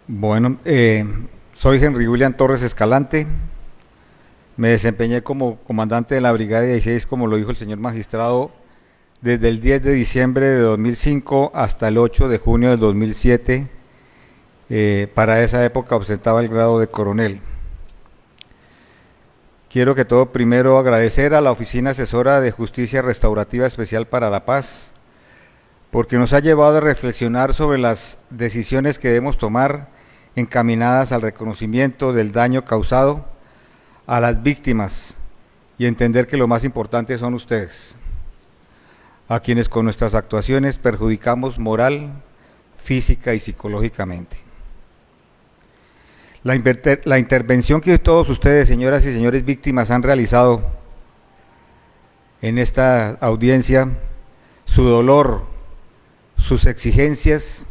Bueno, soy Henry William Torres Escalante. Me desempeñé como comandante de la Brigada 16, como lo dijo el señor magistrado, desde el 10 de diciembre de 2005 hasta el 8 de junio de 2007. Para esa época ostentaba el grado de coronel. Quiero que todo primero agradecer a la Oficina Asesora de Justicia Restaurativa Especial para la Paz, porque nos ha llevado a reflexionar sobre las decisiones que debemos tomar encaminadas al reconocimiento del daño causado a las víctimas y entender que lo más importante son ustedes, a quienes con nuestras actuaciones perjudicamos moral, física y psicológicamente. La intervención que todos ustedes, señoras y señores víctimas, han realizado en esta audiencia, su dolor, sus exigencias,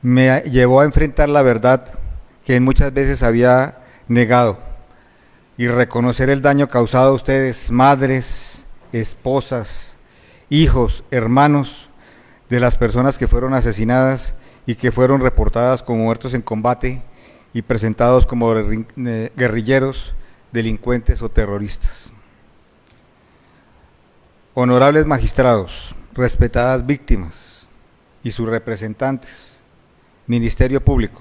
me llevó a enfrentar la verdad que muchas veces había negado y reconocer el daño causado a ustedes, madres, esposas, hijos, hermanos de las personas que fueron asesinadas y que fueron reportadas como muertos en combate y presentados como guerrilleros, delincuentes o terroristas. Honorables magistrados, respetadas víctimas y sus representantes, Ministerio Público,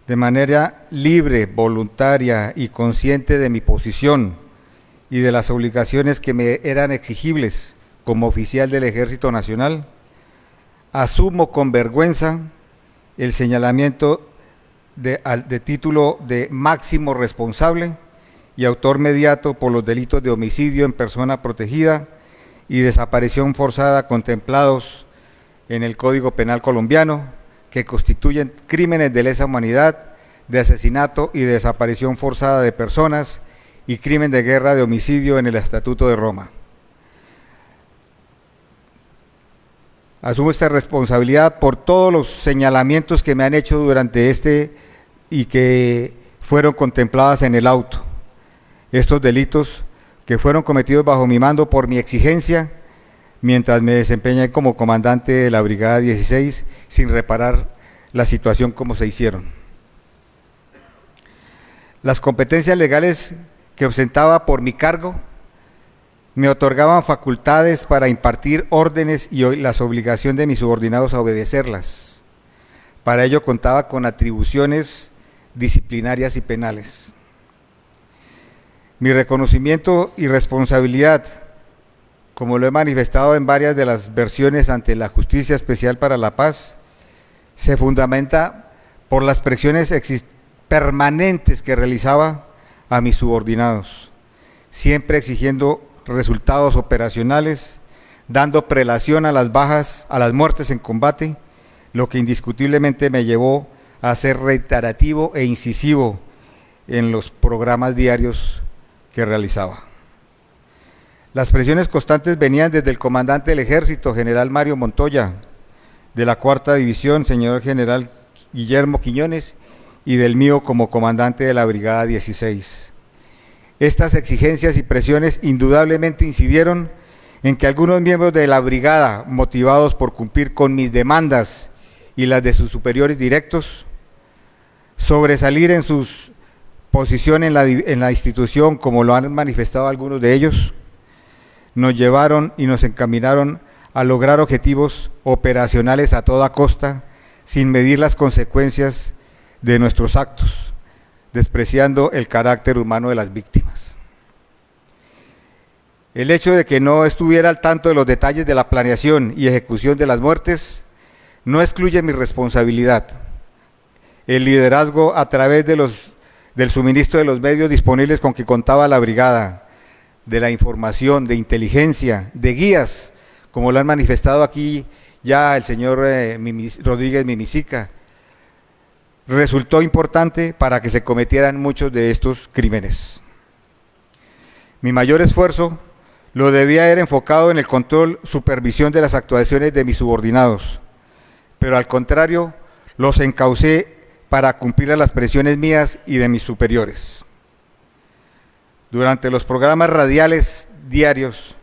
de manera libre, voluntaria y consciente de mi posición y de las obligaciones que me eran exigibles como oficial del Ejército Nacional, asumo con vergüenza el señalamiento de título de máximo responsable y autor mediato por los delitos de homicidio en persona protegida y desaparición forzada contemplados en el Código Penal colombiano, que constituyen crímenes de lesa humanidad, de asesinato y desaparición forzada de personas y crimen de guerra de homicidio en el Estatuto de Roma. Asumo esta responsabilidad por todos los señalamientos que me han hecho durante y que fueron contempladas en el auto. Estos delitos que fueron cometidos bajo mi mando por mi exigencia, mientras me desempeñé como comandante de la Brigada 16, sin reparar la situación como se hicieron. Las competencias legales que ostentaba por mi cargo me otorgaban facultades para impartir órdenes y las obligaciones de mis subordinados a obedecerlas. Para ello contaba con atribuciones disciplinarias y penales. Mi reconocimiento y responsabilidad, como lo he manifestado en varias de las versiones ante la Justicia Especial para la Paz, se fundamenta por las presiones permanentes que realizaba a mis subordinados, siempre exigiendo resultados operacionales, dando prelación a las bajas, a las muertes en combate, lo que indiscutiblemente me llevó a ser reiterativo e incisivo en los programas diarios que realizaba. Las presiones constantes venían desde el comandante del Ejército, general Mario Montoya, de la Cuarta División, señor general Guillermo Quiñones, y del mío como comandante de la Brigada 16. Estas exigencias y presiones indudablemente incidieron en que algunos miembros de la brigada, motivados por cumplir con mis demandas y las de sus superiores directos, sobresalir en sus posición en la institución, como lo han manifestado algunos de ellos, nos llevaron y nos encaminaron a lograr objetivos operacionales a toda costa, sin medir las consecuencias de nuestros actos, despreciando el carácter humano de las víctimas. El hecho de que no estuviera al tanto de los detalles de la planeación y ejecución de las muertes no excluye mi responsabilidad. El liderazgo a través del suministro de los medios disponibles con que contaba la brigada, de la información, de inteligencia, de guías, como lo han manifestado aquí ya el señor Rodríguez Mimisica, resultó importante para que se cometieran muchos de estos crímenes. Mi mayor esfuerzo lo debía haber enfocado en el control, supervisión de las actuaciones de mis subordinados, pero al contrario, los encaucé para cumplir las presiones mías y de mis superiores. Durante los programas radiales diarios,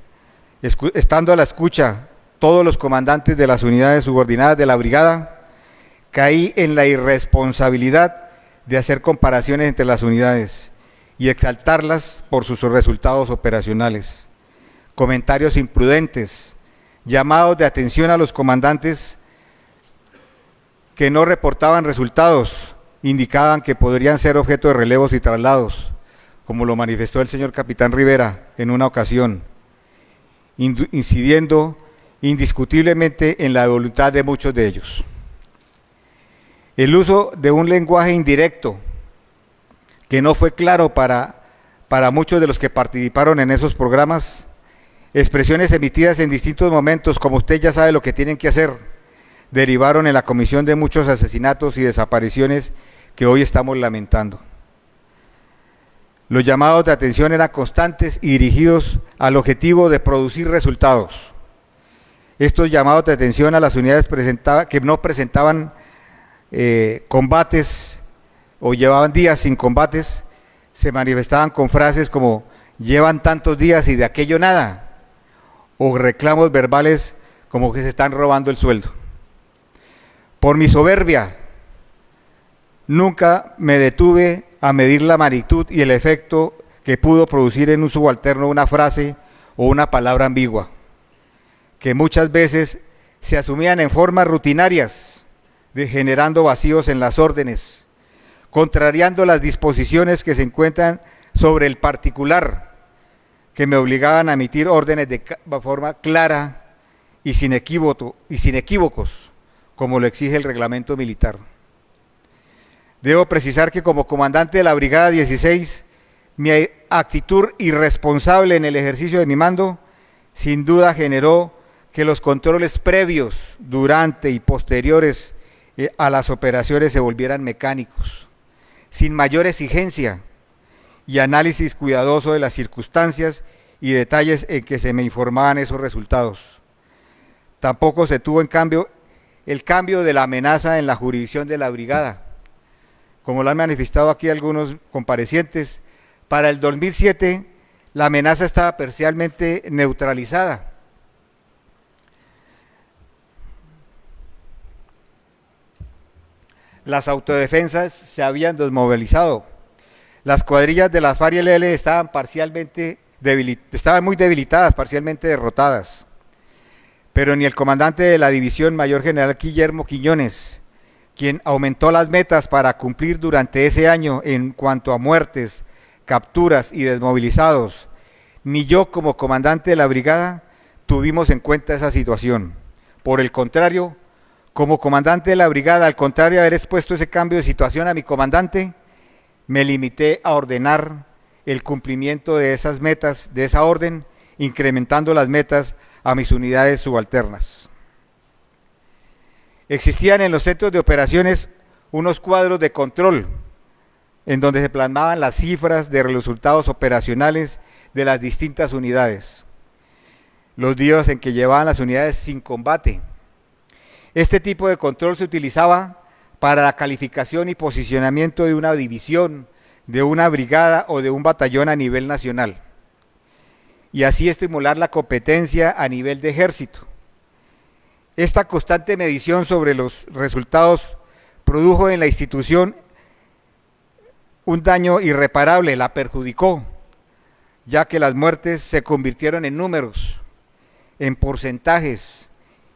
estando a la escucha todos los comandantes de las unidades subordinadas de la brigada, caí en la irresponsabilidad de hacer comparaciones entre las unidades y exaltarlas por sus resultados operacionales. Comentarios imprudentes, llamados de atención a los comandantes que no reportaban resultados, indicaban que podrían ser objeto de relevos y traslados, como lo manifestó el señor capitán Rivera en una ocasión, incidiendo indiscutiblemente en la voluntad de muchos de ellos. El uso de un lenguaje indirecto que no fue claro para muchos de los que participaron en esos programas, expresiones emitidas en distintos momentos, como usted ya sabe lo que tienen que hacer, derivaron en la comisión de muchos asesinatos y desapariciones que hoy estamos lamentando. Los llamados de atención eran constantes y dirigidos al objetivo de producir resultados. Estos llamados de atención a las unidades que no presentaban combates o llevaban días sin combates, se manifestaban con frases como llevan tantos días y de aquello nada, o reclamos verbales como que se están robando el sueldo. Por mi soberbia, nunca me detuve a medir la magnitud y el efecto que pudo producir en un subalterno una frase o una palabra ambigua, que muchas veces se asumían en formas rutinarias, generando vacíos en las órdenes, contrariando las disposiciones que se encuentran sobre el particular, que me obligaban a emitir órdenes de forma clara y sin equívocos, como lo exige el reglamento militar. Debo precisar que como comandante de la Brigada 16, mi actitud irresponsable en el ejercicio de mi mando, sin duda generó que los controles previos, durante y posteriores a las operaciones se volvieran mecánicos, sin mayor exigencia y análisis cuidadoso de las circunstancias y detalles en que se me informaban esos resultados. Tampoco se tuvo, en cambio, el cambio de la amenaza en la jurisdicción de la brigada. Como lo han manifestado aquí algunos comparecientes, para el 2007 la amenaza estaba parcialmente neutralizada. Las autodefensas se habían desmovilizado. Las cuadrillas de las FARC y el ELN estaban muy debilitadas, parcialmente derrotadas. Pero ni el comandante de la división, mayor general Guillermo Quiñones, quien aumentó las metas para cumplir durante ese año en cuanto a muertes, capturas y desmovilizados, ni yo como comandante de la brigada tuvimos en cuenta esa situación. Por el contrario, como comandante de la brigada, al contrario de haber expuesto ese cambio de situación a mi comandante, me limité a ordenar el cumplimiento de esas metas, de esa orden, incrementando las metas a mis unidades subalternas. Existían en los centros de operaciones unos cuadros de control en donde se plasmaban las cifras de resultados operacionales de las distintas unidades, los días en que llevaban las unidades sin combate. Este tipo de control se utilizaba para la calificación y posicionamiento de una división, de una brigada o de un batallón a nivel nacional, y así estimular la competencia a nivel de ejército. Esta constante medición sobre los resultados produjo en la institución un daño irreparable, la perjudicó, ya que las muertes se convirtieron en números, en porcentajes,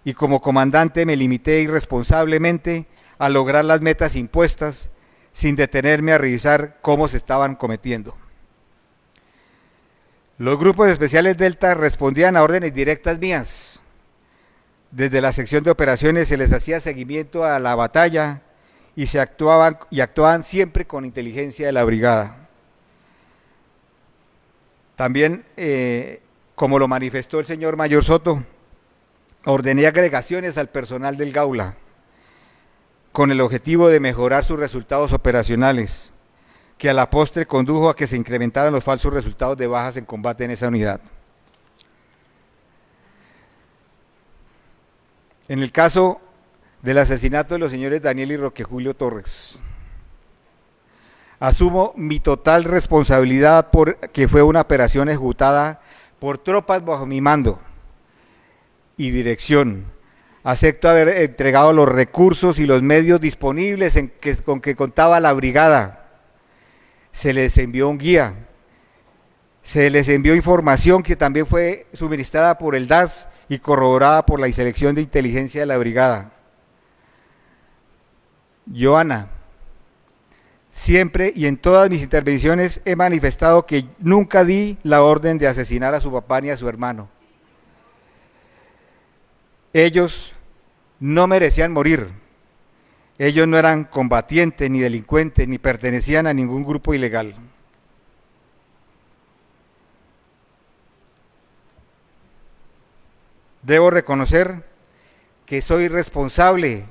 y como comandante me limité irresponsablemente a lograr las metas impuestas sin detenerme a revisar cómo se estaban cometiendo. Los grupos especiales Delta respondían a órdenes directas mías. Desde la sección de operaciones se les hacía seguimiento a la batalla y actuaban siempre con inteligencia de la brigada. También, como lo manifestó el señor Mayor Soto, ordené agregaciones al personal del Gaula con el objetivo de mejorar sus resultados operacionales, que a la postre condujo a que se incrementaran los falsos resultados de bajas en combate en esa unidad. En el caso del asesinato de los señores Daniel y Roque Julio Torres, asumo mi total responsabilidad porque fue una operación ejecutada por tropas bajo mi mando y dirección, Acepto haber entregado los recursos y los medios disponibles con que contaba la brigada. Se les envió un guía. Se les envió información que también fue suministrada por el DAS y corroborada por la Selección de Inteligencia de la brigada. Joana, siempre y en todas mis intervenciones he manifestado que nunca di la orden de asesinar a su papá ni a su hermano. Ellos no merecían morir. Ellos no eran combatientes ni delincuentes ni pertenecían a ningún grupo ilegal. Debo reconocer que soy responsable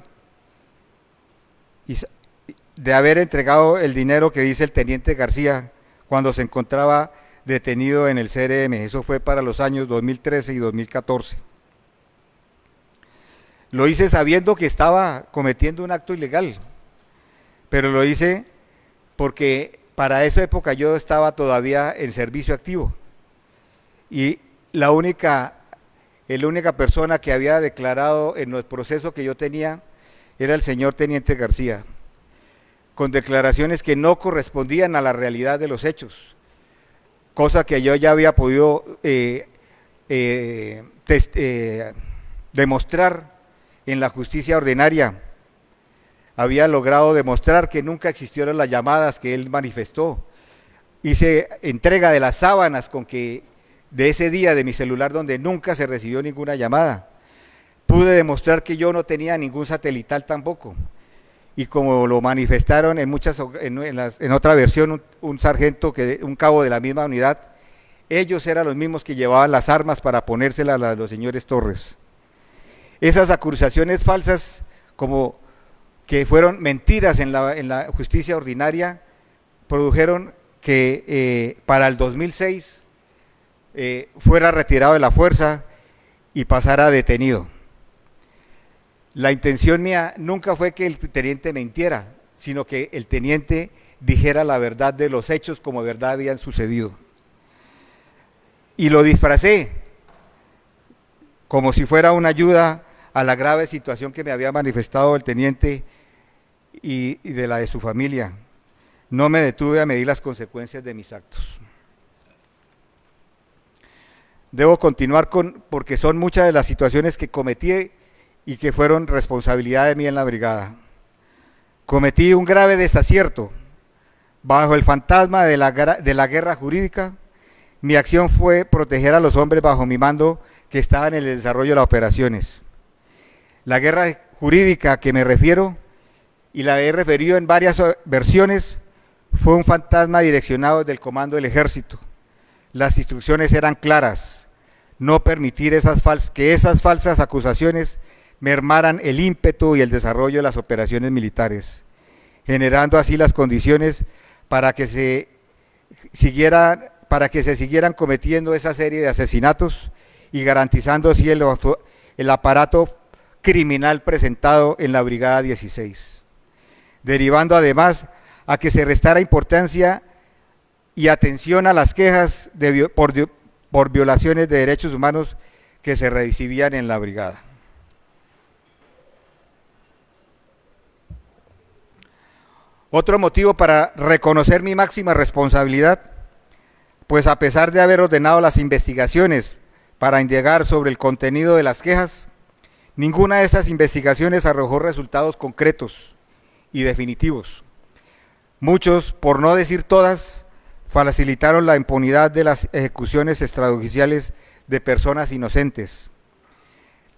de haber entregado el dinero que dice el teniente García cuando se encontraba detenido en el CRM. Eso fue para los años 2013 y 2014. Lo hice sabiendo que estaba cometiendo un acto ilegal, pero lo hice porque para esa época yo estaba todavía en servicio activo y la única persona que había declarado en el proceso que yo tenía era el señor teniente García, con declaraciones que no correspondían a la realidad de los hechos, cosa que yo ya había podido demostrar en la justicia ordinaria. Había logrado demostrar que nunca existieron las llamadas que él manifestó. Hice entrega de las sábanas de ese día de mi celular donde nunca se recibió ninguna llamada. Pude demostrar que yo no tenía ningún satelital tampoco. Y como lo manifestaron en otra versión un sargento, un cabo de la misma unidad, ellos eran los mismos que llevaban las armas para ponérselas a los señores Torres. Esas acusaciones falsas, como que fueron mentiras en la justicia ordinaria, produjeron que para el 2006 fuera retirado de la fuerza y pasara detenido. La intención mía nunca fue que el teniente mintiera, sino que el teniente dijera la verdad de los hechos como verdad habían sucedido. Y lo disfracé como si fuera una ayuda a la grave situación que me había manifestado el teniente y de la de su familia. No me detuve a medir las consecuencias de mis actos. Debo continuar porque son muchas de las situaciones que cometí y que fueron responsabilidad de mí en la brigada. Cometí un grave desacierto. Bajo el fantasma de la guerra jurídica, mi acción fue proteger a los hombres bajo mi mando que estaban en el desarrollo de las operaciones. La guerra jurídica que me refiero, y la he referido en varias versiones, fue un fantasma direccionado del comando del ejército. Las instrucciones eran claras: no permitir que esas falsas acusaciones mermaran el ímpetu y el desarrollo de las operaciones militares, generando así las condiciones para que se siguieran cometiendo esa serie de asesinatos y garantizando así el aparato criminal presentado en la Brigada 16, derivando además a que se restara importancia y atención a las quejas por violaciones de derechos humanos que se recibían en la brigada. Otro motivo para reconocer mi máxima responsabilidad, pues a pesar de haber ordenado las investigaciones para indagar sobre el contenido de las quejas, ninguna de estas investigaciones arrojó resultados concretos y definitivos. Muchos, por no decir todas, facilitaron la impunidad de las ejecuciones extrajudiciales de personas inocentes.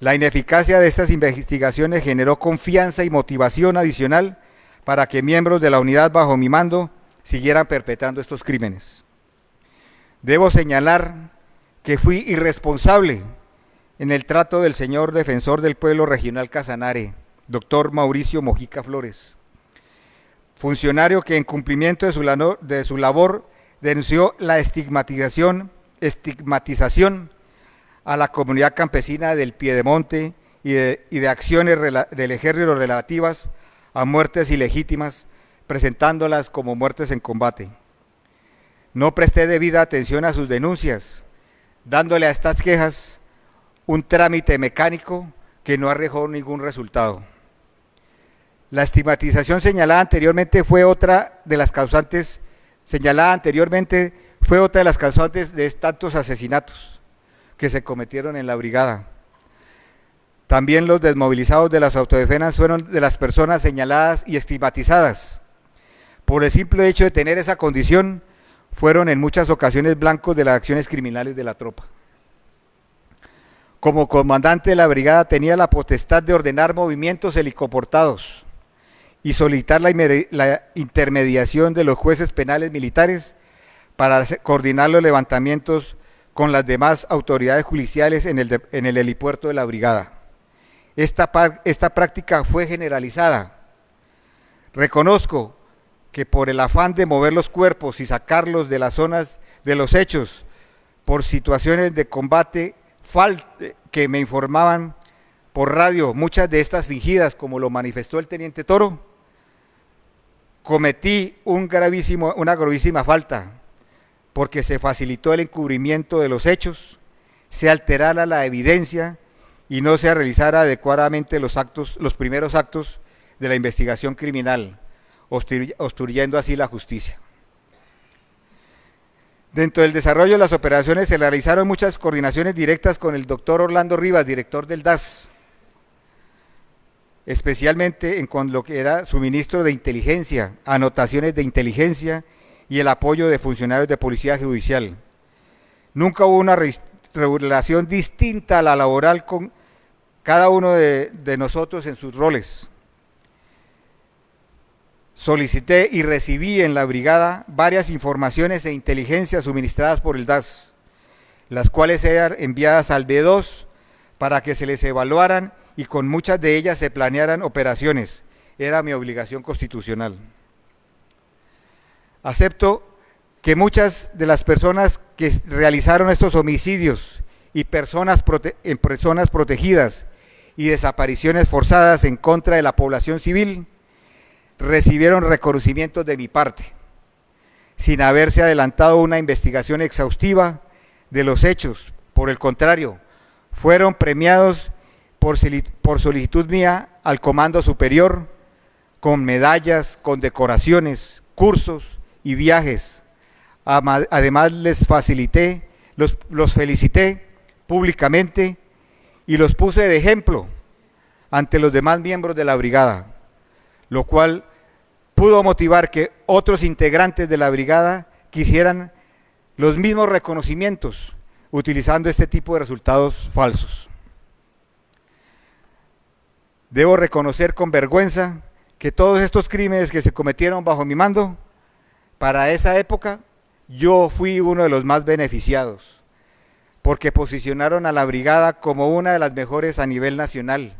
La ineficacia de estas investigaciones generó confianza y motivación adicional para que miembros de la unidad bajo mi mando siguieran perpetrando estos crímenes. Debo señalar que fui irresponsable en el trato del señor defensor del pueblo regional Casanare, doctor Mauricio Mojica Flores, funcionario que en cumplimiento de su labor denunció la estigmatización a la comunidad campesina del Piedemonte y de acciones del ejército relativas a muertes ilegítimas, presentándolas como muertes en combate. No presté debida atención a sus denuncias, dándole a estas quejas un trámite mecánico que no arrojó ningún resultado. La estigmatización señalada anteriormente fue otra de las causantes de tantos asesinatos que se cometieron en la brigada. También los desmovilizados de las autodefensas fueron de las personas señaladas y estigmatizadas. Por el simple hecho de tener esa condición, fueron en muchas ocasiones blancos de las acciones criminales de la tropa. Como comandante de la brigada tenía la potestad de ordenar movimientos helicoportados y solicitar la intermediación de los jueces penales militares para coordinar los levantamientos con las demás autoridades judiciales en el helipuerto de la brigada. Esta práctica fue generalizada. Reconozco que por el afán de mover los cuerpos y sacarlos de las zonas de los hechos, por situaciones de combate que me informaban por radio, muchas de estas fingidas, como lo manifestó el teniente Toro, cometí una gravísima falta, porque se facilitó el encubrimiento de los hechos, se alterara la evidencia y no se realizara adecuadamente los primeros actos de la investigación criminal, obstruyendo así la justicia. Dentro del desarrollo de las operaciones se realizaron muchas coordinaciones directas con el doctor Orlando Rivas, director del DAS, especialmente con lo que era suministro de inteligencia, anotaciones de inteligencia y el apoyo de funcionarios de policía judicial. Nunca hubo una relación distinta a la laboral con cada uno de nosotros en sus roles. Solicité y recibí en la brigada varias informaciones e inteligencias suministradas por el DAS, las cuales eran enviadas al B2 para que se les evaluaran y con muchas de ellas se planearan operaciones. Era mi obligación constitucional. Acepto que muchas de las personas que realizaron estos homicidios y personas protegidas y desapariciones forzadas en contra de la población civil recibieron reconocimientos de mi parte, sin haberse adelantado una investigación exhaustiva de los hechos. Por el contrario, fueron premiados por solicitud mía al Comando Superior con medallas, condecoraciones, cursos y viajes. Además les facilité, los felicité públicamente y los puse de ejemplo ante los demás miembros de la brigada, lo cual pudo motivar que otros integrantes de la brigada quisieran los mismos reconocimientos utilizando este tipo de resultados falsos. Debo reconocer con vergüenza que todos estos crímenes que se cometieron bajo mi mando, para esa época yo fui uno de los más beneficiados, porque posicionaron a la brigada como una de las mejores a nivel nacional.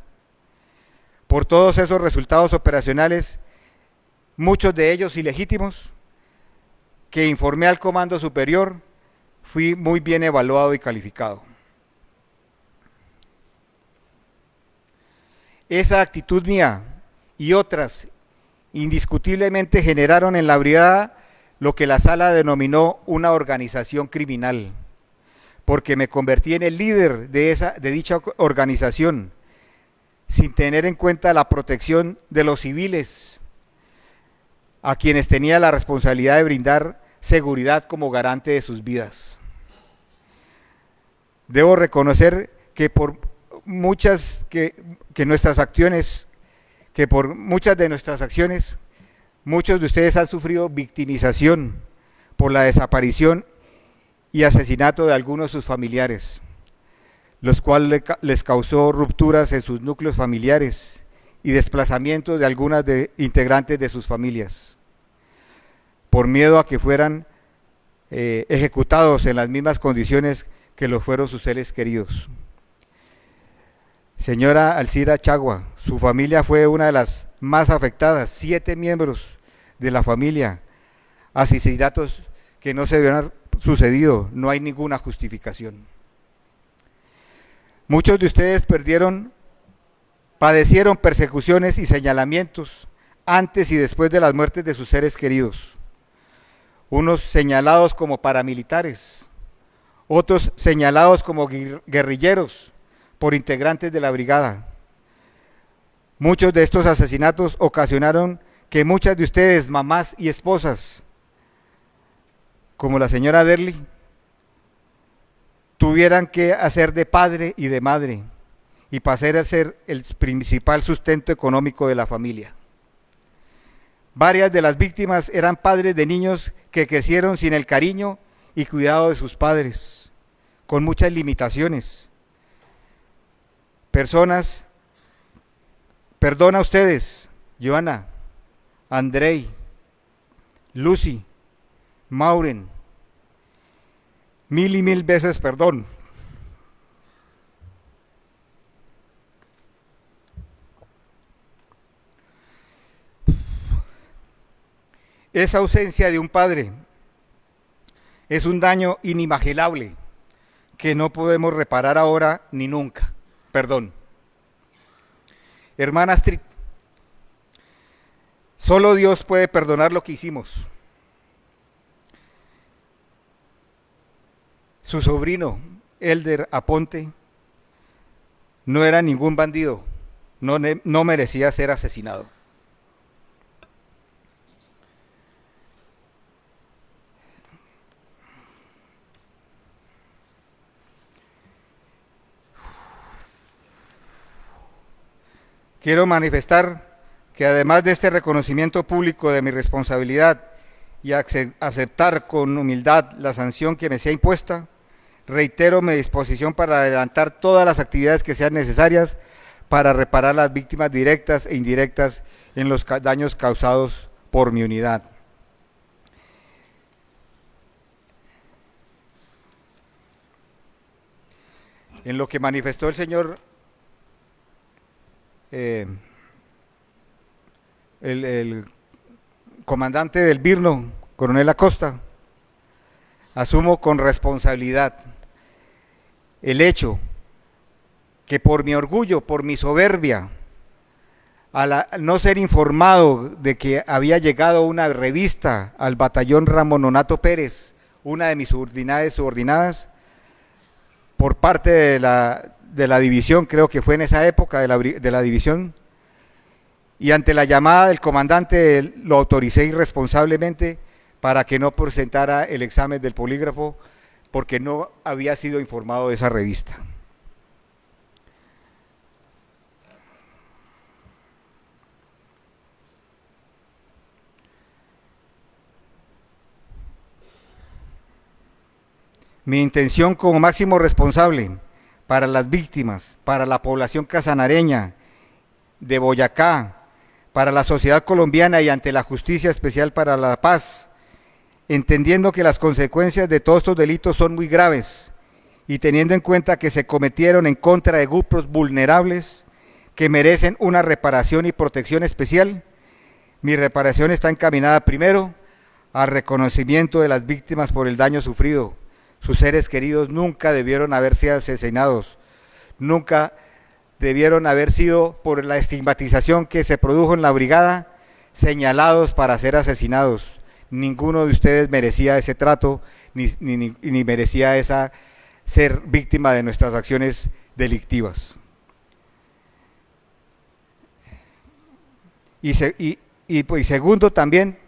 Por todos esos resultados operacionales, muchos de ellos ilegítimos, que informé al Comando Superior, fui muy bien evaluado y calificado. Esa actitud mía y otras indiscutiblemente generaron en la brigada lo que la sala denominó una organización criminal, porque me convertí en el líder de dicha organización, sin tener en cuenta la protección de los civiles, a quienes tenía la responsabilidad de brindar seguridad como garante de sus vidas. Debo reconocer que por muchas de nuestras acciones, muchos de ustedes han sufrido victimización por la desaparición y asesinato de algunos de sus familiares, los cuales les causó rupturas en sus núcleos familiares y desplazamiento de algunas integrantes de sus familias, por miedo a que fueran ejecutados en las mismas condiciones que lo fueron sus seres queridos. Señora Alcira Chagua, su familia fue una de las más afectadas, 7 miembros de la familia, asesinatos que no se hubieran sucedido, no hay ninguna justificación. Muchos de ustedes padecieron persecuciones y señalamientos antes y después de las muertes de sus seres queridos. Unos señalados como paramilitares, otros señalados como guerrilleros por integrantes de la brigada. Muchos de estos asesinatos ocasionaron que muchas de ustedes, mamás y esposas, como la señora Derly, tuvieran que hacer de padre y de madre y pasar a ser el principal sustento económico de la familia. Varias de las víctimas eran padres de niños que crecieron sin el cariño y cuidado de sus padres, con muchas limitaciones. Personas, perdona a ustedes, Joana, Andrei, Lucy, Mauren, mil y mil veces perdón. Esa ausencia de un padre es un daño inimaginable que no podemos reparar ahora ni nunca. Perdón. Hermana Astrid, solo Dios puede perdonar lo que hicimos. Su sobrino, Elder Aponte, no era ningún bandido, no merecía ser asesinado. Quiero manifestar que además de este reconocimiento público de mi responsabilidad y aceptar con humildad la sanción que me sea impuesta, reitero mi disposición para adelantar todas las actividades que sean necesarias para reparar las víctimas directas e indirectas en los daños causados por mi unidad. En lo que manifestó el señor el comandante del Birno, coronel Acosta, asumo con responsabilidad el hecho que por mi orgullo, por mi soberbia, al no ser informado de que había llegado una revista al batallón Ramón Nonato Pérez, una de mis subordinadas, por parte de la división, creo que fue en esa época de la división, y ante la llamada del comandante lo autoricé irresponsablemente para que no presentara el examen del polígrafo porque no había sido informado de esa revista. Mi intención como máximo responsable para las víctimas, para la población casanareña, de Boyacá, para la sociedad colombiana y ante la Justicia Especial para la Paz, entendiendo que las consecuencias de todos estos delitos son muy graves y teniendo en cuenta que se cometieron en contra de grupos vulnerables que merecen una reparación y protección especial, mi reparación está encaminada primero al reconocimiento de las víctimas por el daño sufrido. Sus seres queridos nunca debieron haber sido asesinados, nunca debieron haber sido, por la estigmatización que se produjo en la brigada, señalados para ser asesinados. Ninguno de ustedes merecía ese trato, ni merecía ser víctima de nuestras acciones delictivas. Y segundo, también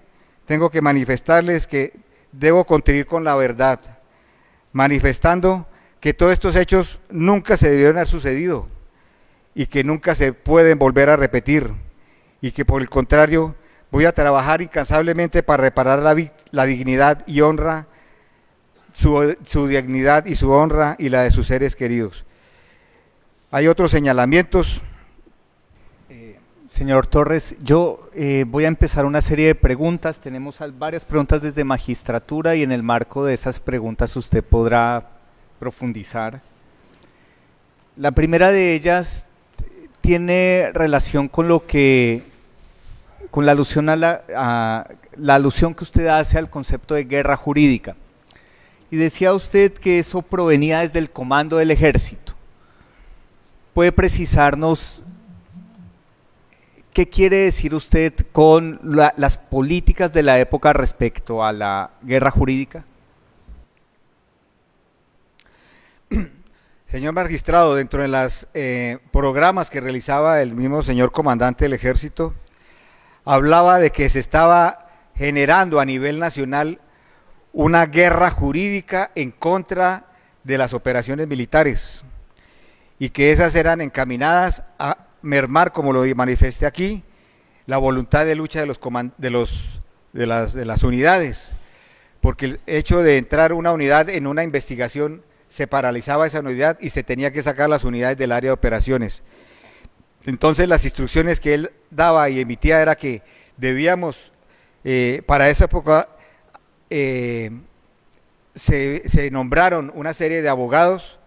tengo que manifestarles que debo contribuir con la verdad, manifestando que todos estos hechos nunca se debieron haber sucedido y que nunca se pueden volver a repetir, y que por el contrario voy a trabajar incansablemente para reparar la dignidad y honra, su dignidad y su honra y la de sus seres queridos. Hay otros señalamientos. Señor Torres, yo voy a empezar una serie de preguntas. Tenemos varias preguntas desde magistratura y en el marco de esas preguntas usted podrá profundizar. La primera de ellas tiene relación con la alusión la alusión que usted hace al concepto de guerra jurídica. Y decía usted que eso provenía desde el comando del ejército. ¿Puede precisarnos qué quiere decir usted con las políticas de la época respecto a la guerra jurídica? Señor magistrado, dentro de los programas que realizaba el mismo señor comandante del ejército, hablaba de que se estaba generando a nivel nacional una guerra jurídica en contra de las operaciones militares y que esas eran encaminadas a mermar, como lo manifesté aquí, la voluntad de lucha de las unidades, porque el hecho de entrar una unidad en una investigación se paralizaba esa unidad y se tenía que sacar las unidades del área de operaciones. Entonces las instrucciones que él daba y emitía era que debíamos, para esa época, se nombraron una serie de abogados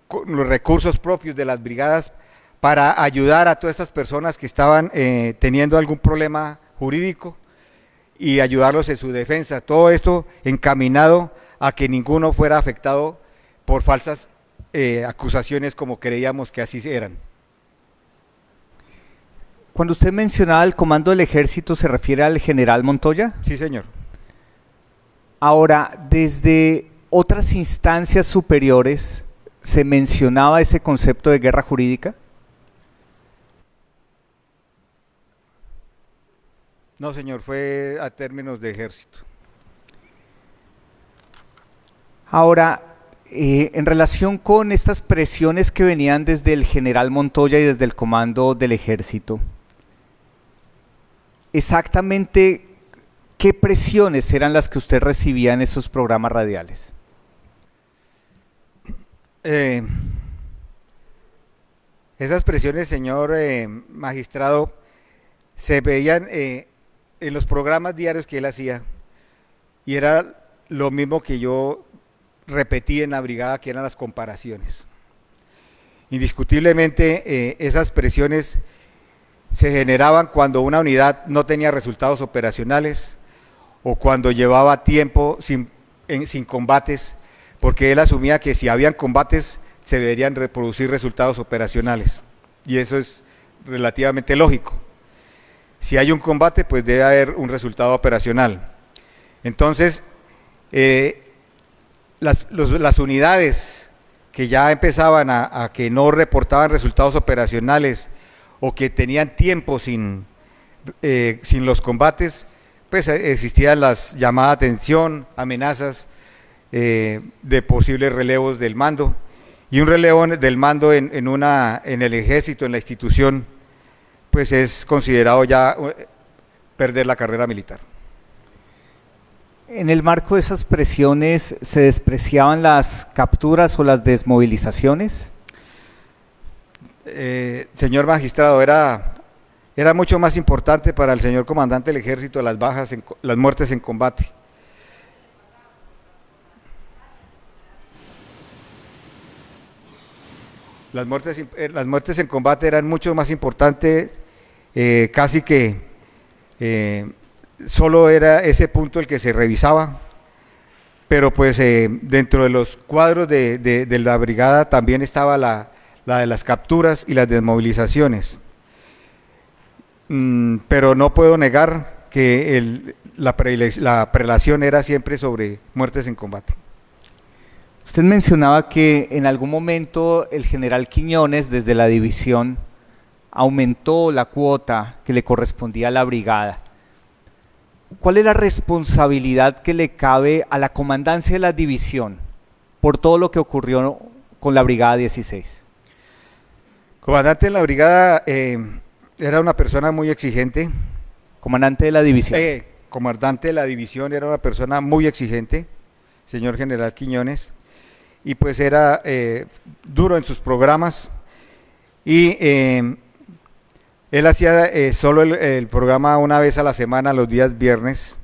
con los recursos propios de las brigadas para ayudar a todas estas personas que estaban teniendo algún problema jurídico y ayudarlos en su defensa. Todo esto encaminado a que ninguno fuera afectado por falsas acusaciones como creíamos que así eran. Cuando usted mencionaba el comando del ejército, ¿se refiere al general Montoya? Sí, señor. Ahora, desde otras instancias superiores, ¿se mencionaba ese concepto de guerra jurídica? No, señor, fue a términos de ejército. Ahora, en relación con estas presiones que venían desde el general Montoya y desde el comando del ejército, exactamente qué presiones eran las que usted recibía en esos programas radiales. Esas presiones, señor magistrado, se veían en los programas diarios que él hacía y era lo mismo que yo repetí en la brigada, que eran las comparaciones. Indiscutiblemente esas presiones se generaban cuando una unidad no tenía resultados operacionales o cuando llevaba tiempo sin combates, porque él asumía que si habían combates se deberían reproducir resultados operacionales, y eso es relativamente lógico. Si hay un combate, pues debe haber un resultado operacional. Entonces, las unidades que ya empezaban a que no reportaban resultados operacionales o que tenían tiempo sin los combates, pues existían las llamadas de atención, amenazas de posibles relevos del mando, y un relevo del mando en el ejército, en la institución, pues es considerado ya perder la carrera militar. En el marco de esas presiones, ¿se despreciaban las capturas o las desmovilizaciones? Señor magistrado, era mucho más importante para el señor comandante del ejército las bajas, las muertes en combate. Las muertes en combate eran mucho más importantes, casi que solo era ese punto el que se revisaba, pero pues dentro de los cuadros de la brigada también estaba la de las capturas y las desmovilizaciones. Pero no puedo negar que la prelación era siempre sobre muertes en combate. Usted mencionaba que en algún momento el general Quiñones, desde la división, aumentó la cuota que le correspondía a la brigada. ¿Cuál es la responsabilidad que le cabe a la comandancia de la división por todo lo que ocurrió con la brigada 16? Comandante de la brigada era una persona muy exigente. Comandante de la división. Comandante de la división era una persona muy exigente, señor general Quiñones, y pues era duro en sus programas, y él hacía solo el programa una vez a la semana, los días viernes,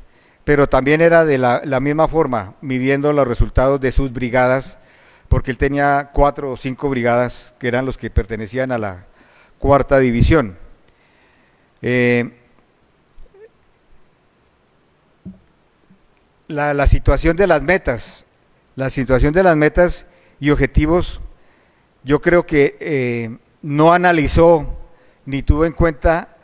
pero también era de la misma forma, midiendo los resultados de sus brigadas, porque él tenía 4 o 5 brigadas que eran los que pertenecían a la 4ª división. La situación de las metas, y objetivos, yo creo que no analizó ni tuvo en cuenta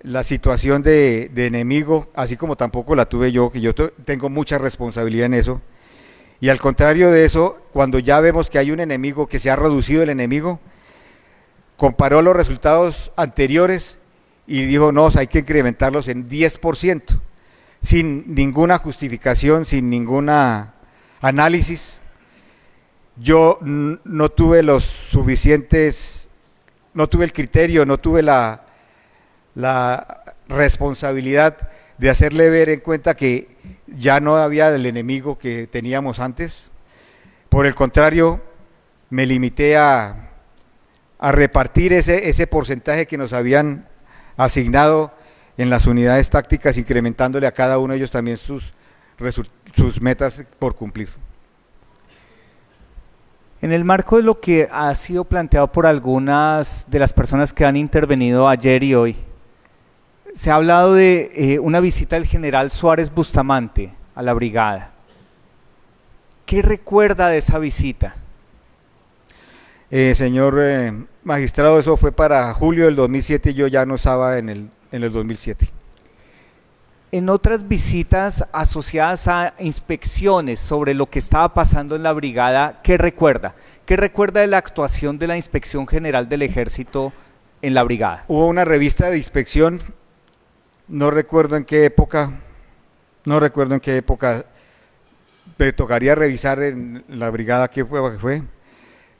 la situación de enemigo, así como tampoco la tuve yo, que yo tengo mucha responsabilidad en eso, Y al contrario de eso, cuando ya vemos que hay un enemigo, que se ha reducido el enemigo, comparó los resultados anteriores y dijo, no, hay que incrementarlos en 10%, sin ninguna justificación, sin ninguna análisis. Yo no tuve los suficientes, no tuve el criterio, no tuve la responsabilidad de hacerle ver en cuenta que ya no había el enemigo que teníamos antes. Por el contrario, me limité a repartir ese porcentaje que nos habían asignado en las unidades tácticas, incrementándole a cada uno de ellos también sus metas por cumplir. En el marco de lo que ha sido planteado por algunas de las personas que han intervenido ayer y hoy, se ha hablado de una visita del general Suárez Bustamante a la brigada. ¿Qué recuerda de esa visita? Señor magistrado, eso fue para julio del 2007, yo ya no estaba en el 2007. En otras visitas asociadas a inspecciones sobre lo que estaba pasando en la brigada, ¿qué recuerda? ¿Qué recuerda de la actuación de la Inspección General del Ejército en la brigada? Hubo una revista de inspección, no recuerdo en qué época, me tocaría revisar en la brigada qué fue,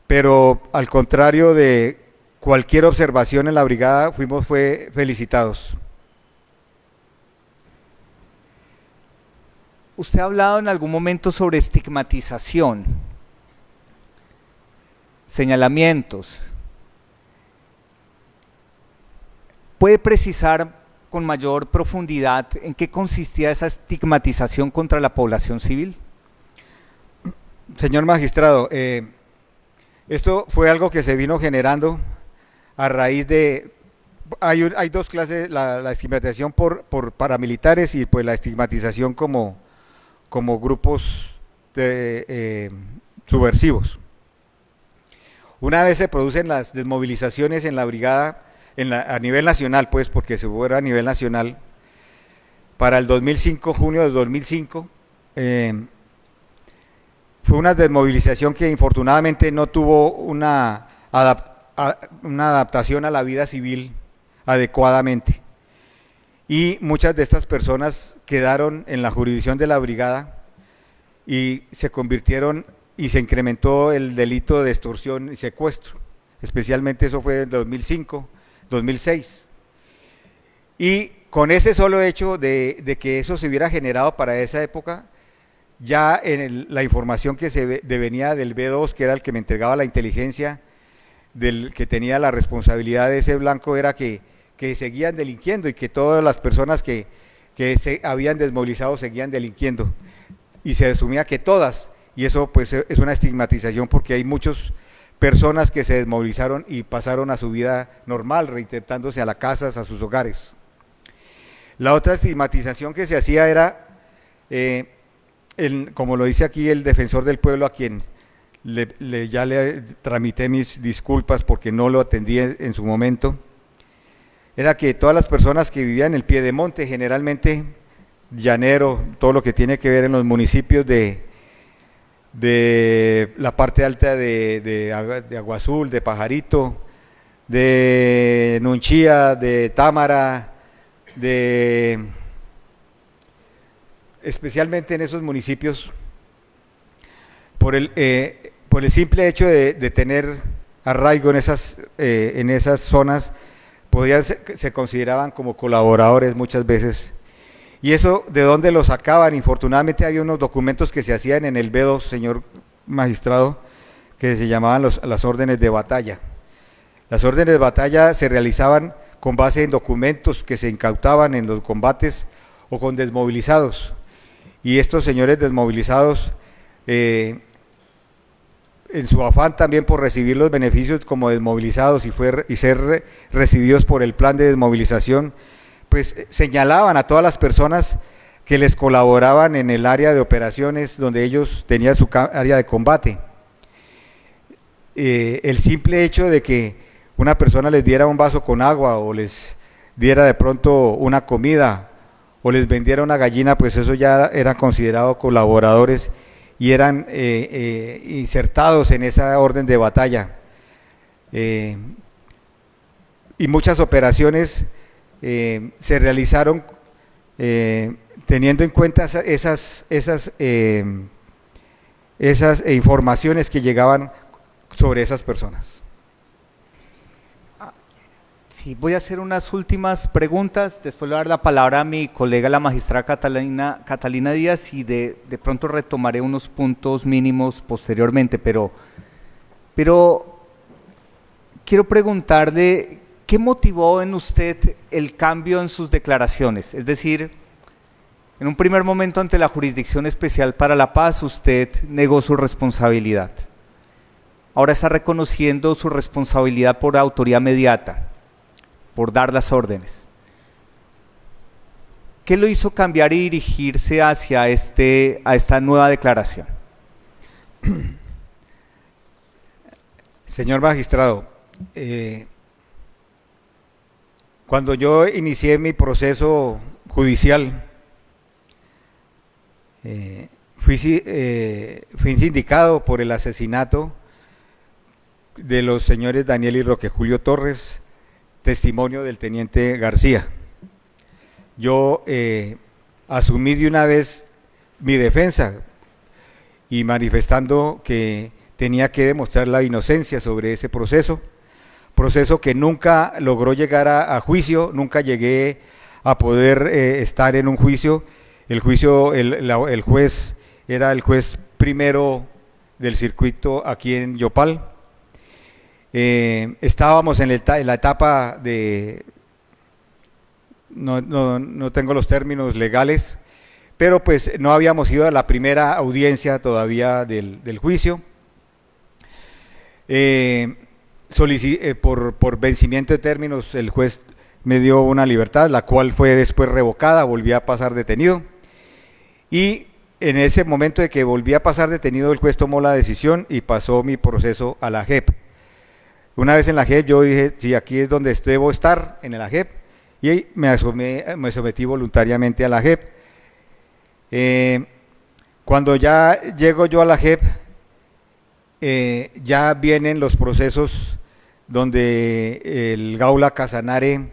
pero al contrario de cualquier observación en la brigada, fue felicitados. Usted ha hablado en algún momento sobre estigmatización, señalamientos. ¿Puede precisar con mayor profundidad en qué consistía esa estigmatización contra la población civil? Señor magistrado, esto fue algo que se vino generando a raíz de… Hay dos clases, la estigmatización por paramilitares y pues la estigmatización como grupos subversivos. Una vez se producen las desmovilizaciones en la brigada, a nivel nacional, pues, porque se fuera a nivel nacional, para el 2005, junio del 2005, fue una desmovilización que infortunadamente no tuvo una adaptación a la vida civil adecuadamente. Y muchas de estas personas quedaron en la jurisdicción de la brigada y se convirtieron y se incrementó el delito de extorsión y secuestro. Especialmente eso fue en 2005, 2006. Y con ese solo hecho de que eso se hubiera generado para esa época, ya en la información que se venía del B2, que era el que me entregaba la inteligencia, del que tenía la responsabilidad de ese blanco, era que seguían delinquiendo y que todas las personas que se habían desmovilizado seguían delinquiendo. Y se asumía que todas, y eso pues es una estigmatización porque hay muchas personas que se desmovilizaron y pasaron a su vida normal, reintentándose a las casas, a sus hogares. La otra estigmatización que se hacía era, como lo dice aquí el defensor del pueblo, a quien ya le tramité mis disculpas porque no lo atendí en su momento, era que todas las personas que vivían en el piedemonte, generalmente llanero, todo lo que tiene que ver en los municipios de la parte alta de Agua Azul, de Pajarito, de Nunchía, de Támara, especialmente en esos municipios, por el simple hecho de tener arraigo en esas zonas, se consideraban como colaboradores muchas veces. ¿Y eso de dónde lo sacaban? Infortunadamente había unos documentos que se hacían en el B2, señor magistrado, que se llamaban las órdenes de batalla. Las órdenes de batalla se realizaban con base en documentos que se incautaban en los combates o con desmovilizados. Y estos señores desmovilizados, en su afán también por recibir los beneficios como desmovilizados y ser recibidos por el plan de desmovilización, pues señalaban a todas las personas que les colaboraban en el área de operaciones donde ellos tenían su área de combate. El simple hecho de que una persona les diera un vaso con agua o les diera de pronto una comida o les vendiera una gallina, pues eso ya eran considerados colaboradores y eran insertados en esa orden de batalla. Y muchas operaciones se realizaron teniendo en cuenta esas informaciones que llegaban sobre esas personas. Sí, voy a hacer unas últimas preguntas, después le voy a dar la palabra a mi colega, la magistrada Catalina Díaz, y de pronto retomaré unos puntos mínimos posteriormente, pero quiero preguntarle, ¿qué motivó en usted el cambio en sus declaraciones? Es decir, en un primer momento ante la Jurisdicción Especial para la Paz, usted negó su responsabilidad. Ahora está reconociendo su responsabilidad por autoría mediata, por dar las órdenes. ¿Qué lo hizo cambiar y dirigirse hacia a esta nueva declaración? Señor magistrado, cuando yo inicié mi proceso judicial, fui sindicado por el asesinato de los señores Daniel y Roque Julio Torres, testimonio del teniente García. Yo asumí de una vez mi defensa y manifestando que tenía que demostrar la inocencia sobre ese proceso que nunca logró llegar a juicio, nunca llegué a poder estar en un juicio. El juez era el juez primero del circuito aquí en Yopal. Estábamos en la etapa de, no tengo los términos legales, pero pues no habíamos ido a la primera audiencia todavía del juicio. Por vencimiento de términos el juez me dio una libertad, la cual fue después revocada, volví a pasar detenido, y en ese momento de que volví a pasar detenido el juez tomó la decisión y pasó mi proceso a la JEP. Una vez en la JEP yo dije, sí, aquí es donde debo estar, en la JEP, y me sometí voluntariamente a la JEP. Cuando ya llego yo a la JEP, ya vienen los procesos donde el Gaula Casanare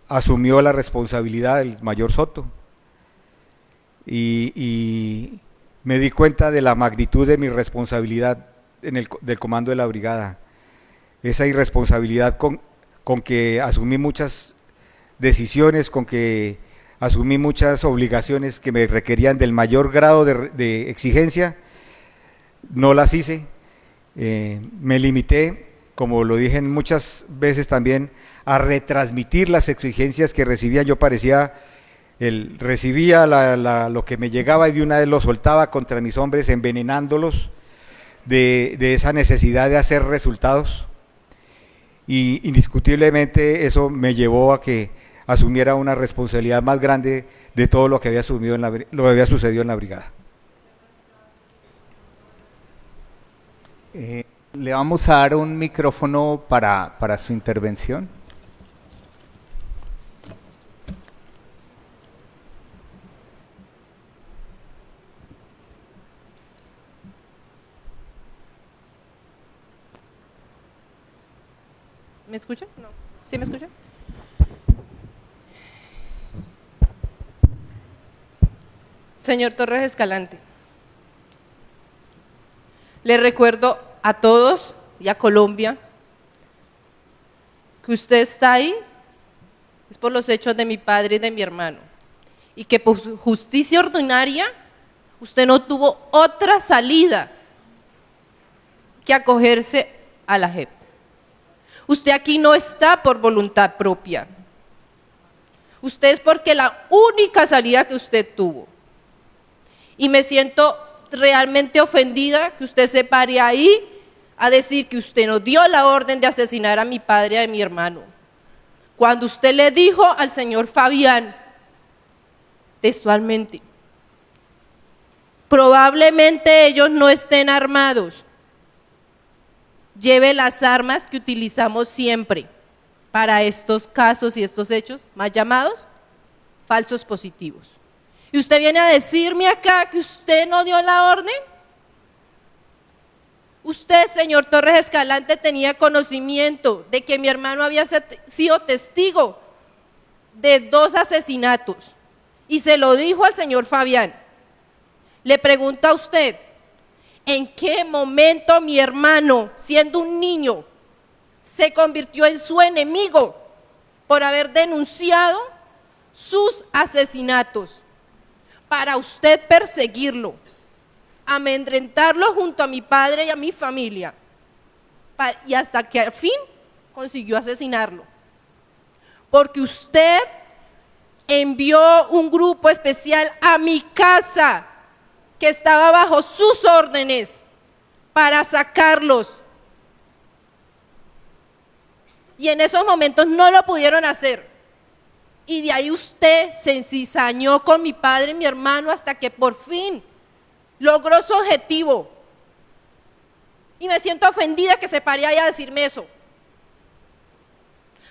asumió la responsabilidad del mayor Soto, y me di cuenta de la magnitud de mi responsabilidad del comando de la brigada, esa irresponsabilidad con que asumí muchas decisiones, con que asumí muchas obligaciones que me requerían del mayor grado de exigencia, no las hice, me limité, como lo dije muchas veces también, a retransmitir las exigencias que recibía. Yo recibía lo que me llegaba y de una vez lo soltaba contra mis hombres, envenenándolos de esa necesidad de hacer resultados, y indiscutiblemente eso me llevó a que asumiera una responsabilidad más grande de todo lo que había sucedido en la brigada. Le vamos a dar un micrófono para su intervención. ¿Me escuchan? No. ¿Sí me escuchan? Señor Torres Escalante, le recuerdo a todos y a Colombia que usted está ahí es por los hechos de mi padre y de mi hermano, y que por justicia ordinaria usted no tuvo otra salida que acogerse a la JEP. Usted aquí no está por voluntad propia. Usted es porque la única salida que usted tuvo. Y me siento realmente ofendida que usted se pare ahí a decir que usted nos dio la orden de asesinar a mi padre y a mi hermano, cuando usted le dijo al señor Fabián, textualmente, probablemente ellos no estén armados, lleve las armas que utilizamos siempre para estos casos y estos hechos, más llamados falsos positivos. Y usted viene a decirme acá que usted no dio la orden. Usted, señor Torres Escalante, tenía conocimiento de que mi hermano había sido testigo de 2 asesinatos y se lo dijo al señor Fabián. Le pregunto a usted, ¿en qué momento mi hermano, siendo un niño, se convirtió en su enemigo por haber denunciado sus asesinatos? Para usted perseguirlo, amedrentarlo junto a mi padre y a mi familia, y hasta que al fin consiguió asesinarlo. Porque usted envió un grupo especial a mi casa que estaba bajo sus órdenes para sacarlos. Y en esos momentos no lo pudieron hacer. Y de ahí usted se encizañó con mi padre y mi hermano hasta que por fin logró su objetivo. Y me siento ofendida que se pare ahí a decirme eso.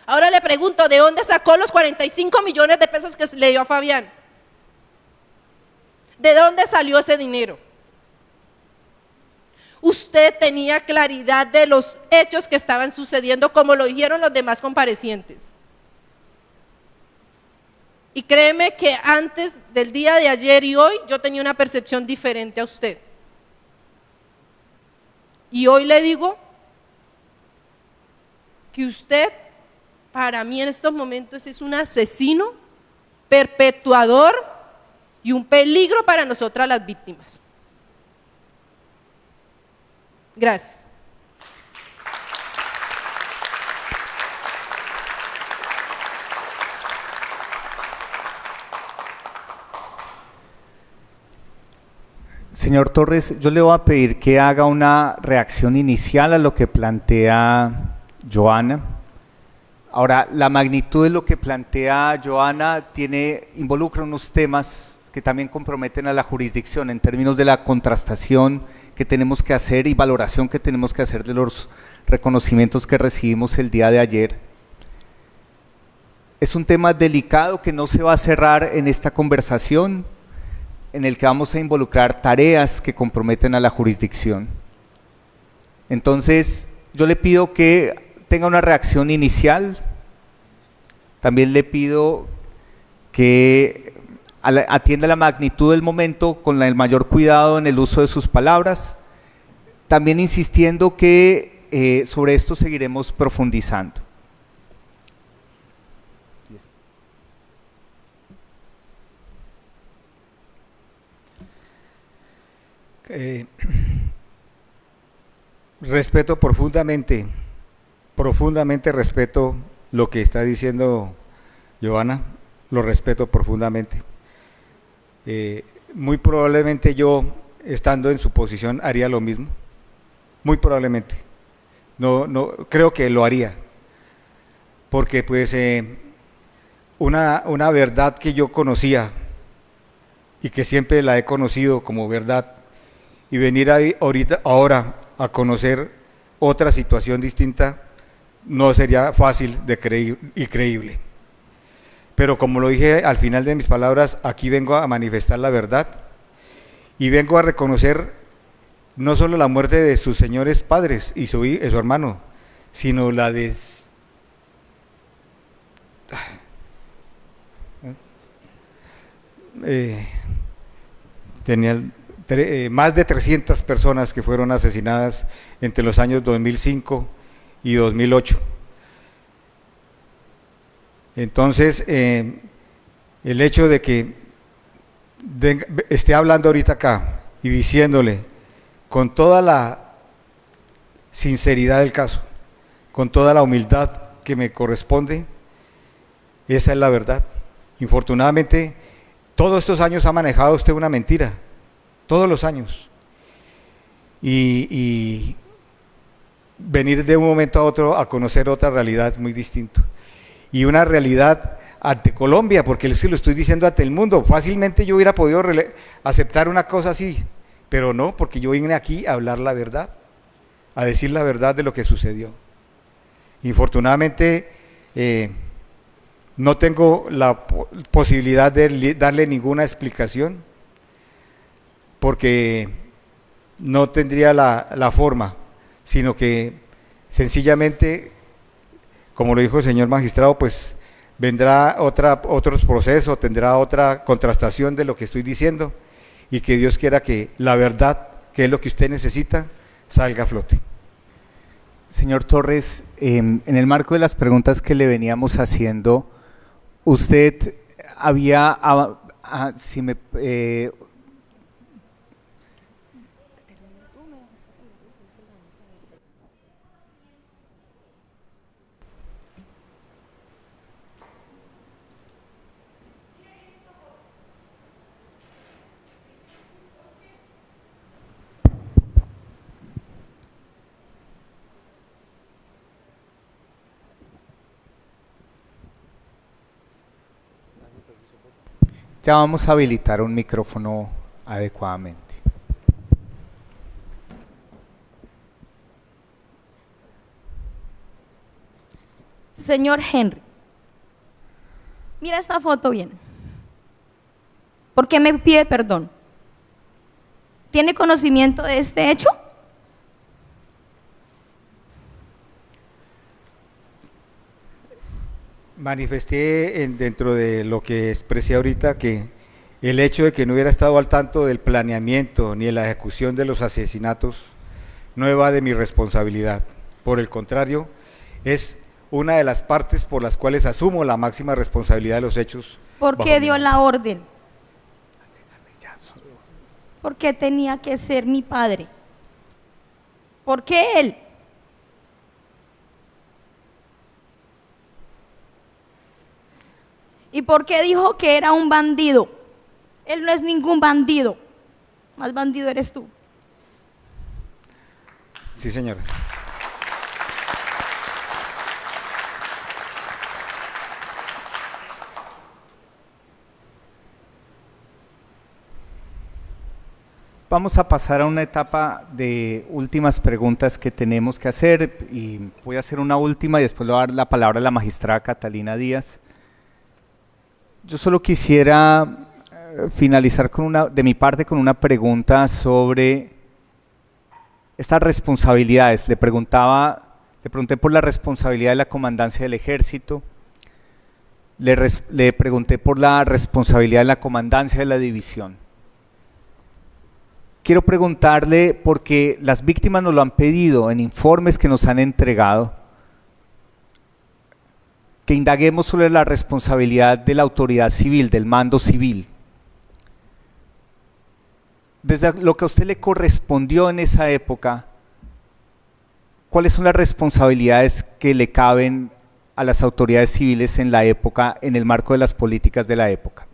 Ahora le pregunto, ¿de dónde sacó los 45 millones de pesos que se le dio a Fabián? ¿De dónde salió ese dinero? Usted tenía claridad de los hechos que estaban sucediendo, como lo dijeron los demás comparecientes. Y créeme que antes del día de ayer y hoy, yo tenía una percepción diferente a usted. Y hoy le digo que usted, para mí en estos momentos, es un asesino, perpetuador y un peligro para nosotras las víctimas. Gracias. Señor Torres, yo le voy a pedir que haga una reacción inicial a lo que plantea Joana. Ahora, la magnitud de lo que plantea Joana involucra unos temas que también comprometen a la jurisdicción en términos de la contrastación que tenemos que hacer y valoración que tenemos que hacer de los reconocimientos que recibimos el día de ayer. Es un tema delicado que no se va a cerrar en esta conversación, en el que vamos a involucrar tareas que comprometen a la jurisdicción. Entonces, yo le pido que tenga una reacción inicial. También le pido que atienda la magnitud del momento con el mayor cuidado en el uso de sus palabras. También insistiendo que sobre esto seguiremos profundizando. Respeto profundamente respeto lo que está diciendo Joana, lo respeto profundamente. Muy probablemente yo, estando en su posición, haría lo mismo, muy probablemente. No creo que lo haría, porque pues una verdad que yo conocía y que siempre la he conocido como verdad, y venir ahora a conocer otra situación distinta, no sería fácil de creer y creíble. Pero como lo dije al final de mis palabras, aquí vengo a manifestar la verdad y vengo a reconocer no solo la muerte de sus señores padres y su hermano, sino la de más de 300 personas que fueron asesinadas entre los años 2005 y 2008. Entonces, el hecho de que esté hablando ahorita acá y diciéndole con toda la sinceridad del caso, con toda la humildad que me corresponde, esa es la verdad. Infortunadamente, todos estos años ha manejado usted una mentira, todos los años. Y venir de un momento a otro a conocer otra realidad muy distinta. Y una realidad ante Colombia, porque lo estoy diciendo ante el mundo. Fácilmente yo hubiera podido aceptar una cosa así, pero no, porque yo vine aquí a hablar la verdad, a decir la verdad de lo que sucedió. Infortunadamente, No tengo la posibilidad de darle ninguna explicación porque no tendría la forma, sino que sencillamente, como lo dijo el señor magistrado, pues vendrá otros procesos, tendrá otra contrastación de lo que estoy diciendo y que Dios quiera que la verdad, que es lo que usted necesita, salga a flote. Señor Torres, en el marco de las preguntas que le veníamos haciendo, usted había, si me, ya vamos a habilitar un micrófono adecuadamente. Señor Henry, mira esta foto bien. ¿Por qué me pide perdón? ¿Tiene conocimiento de este hecho? Manifesté dentro de lo que expresé ahorita que el hecho de que no hubiera estado al tanto del planeamiento ni de la ejecución de los asesinatos no evade mi responsabilidad. Por el contrario, es una de las partes por las cuales asumo la máxima responsabilidad de los hechos. ¿Por qué dio la orden? ¿Por qué tenía que ser mi padre? ¿Por qué él? ¿Y por qué dijo que era un bandido? Él no es ningún bandido. Más bandido eres tú. Sí, señora. Vamos a pasar a una etapa de últimas preguntas que tenemos que hacer y voy a hacer una última y después le voy a dar la palabra a la magistrada Catalina Díaz. Yo solo quisiera finalizar de mi parte con una pregunta sobre estas responsabilidades. Le pregunté por la responsabilidad de la comandancia del ejército, le pregunté por la responsabilidad de la comandancia de la división. Quiero preguntarle, porque las víctimas nos lo han pedido en informes que nos han entregado, que indaguemos sobre la responsabilidad de la autoridad civil, del mando civil. Desde lo que a usted le correspondió en esa época, ¿cuáles son las responsabilidades que le caben a las autoridades civiles en la época, en el marco de las políticas de la época?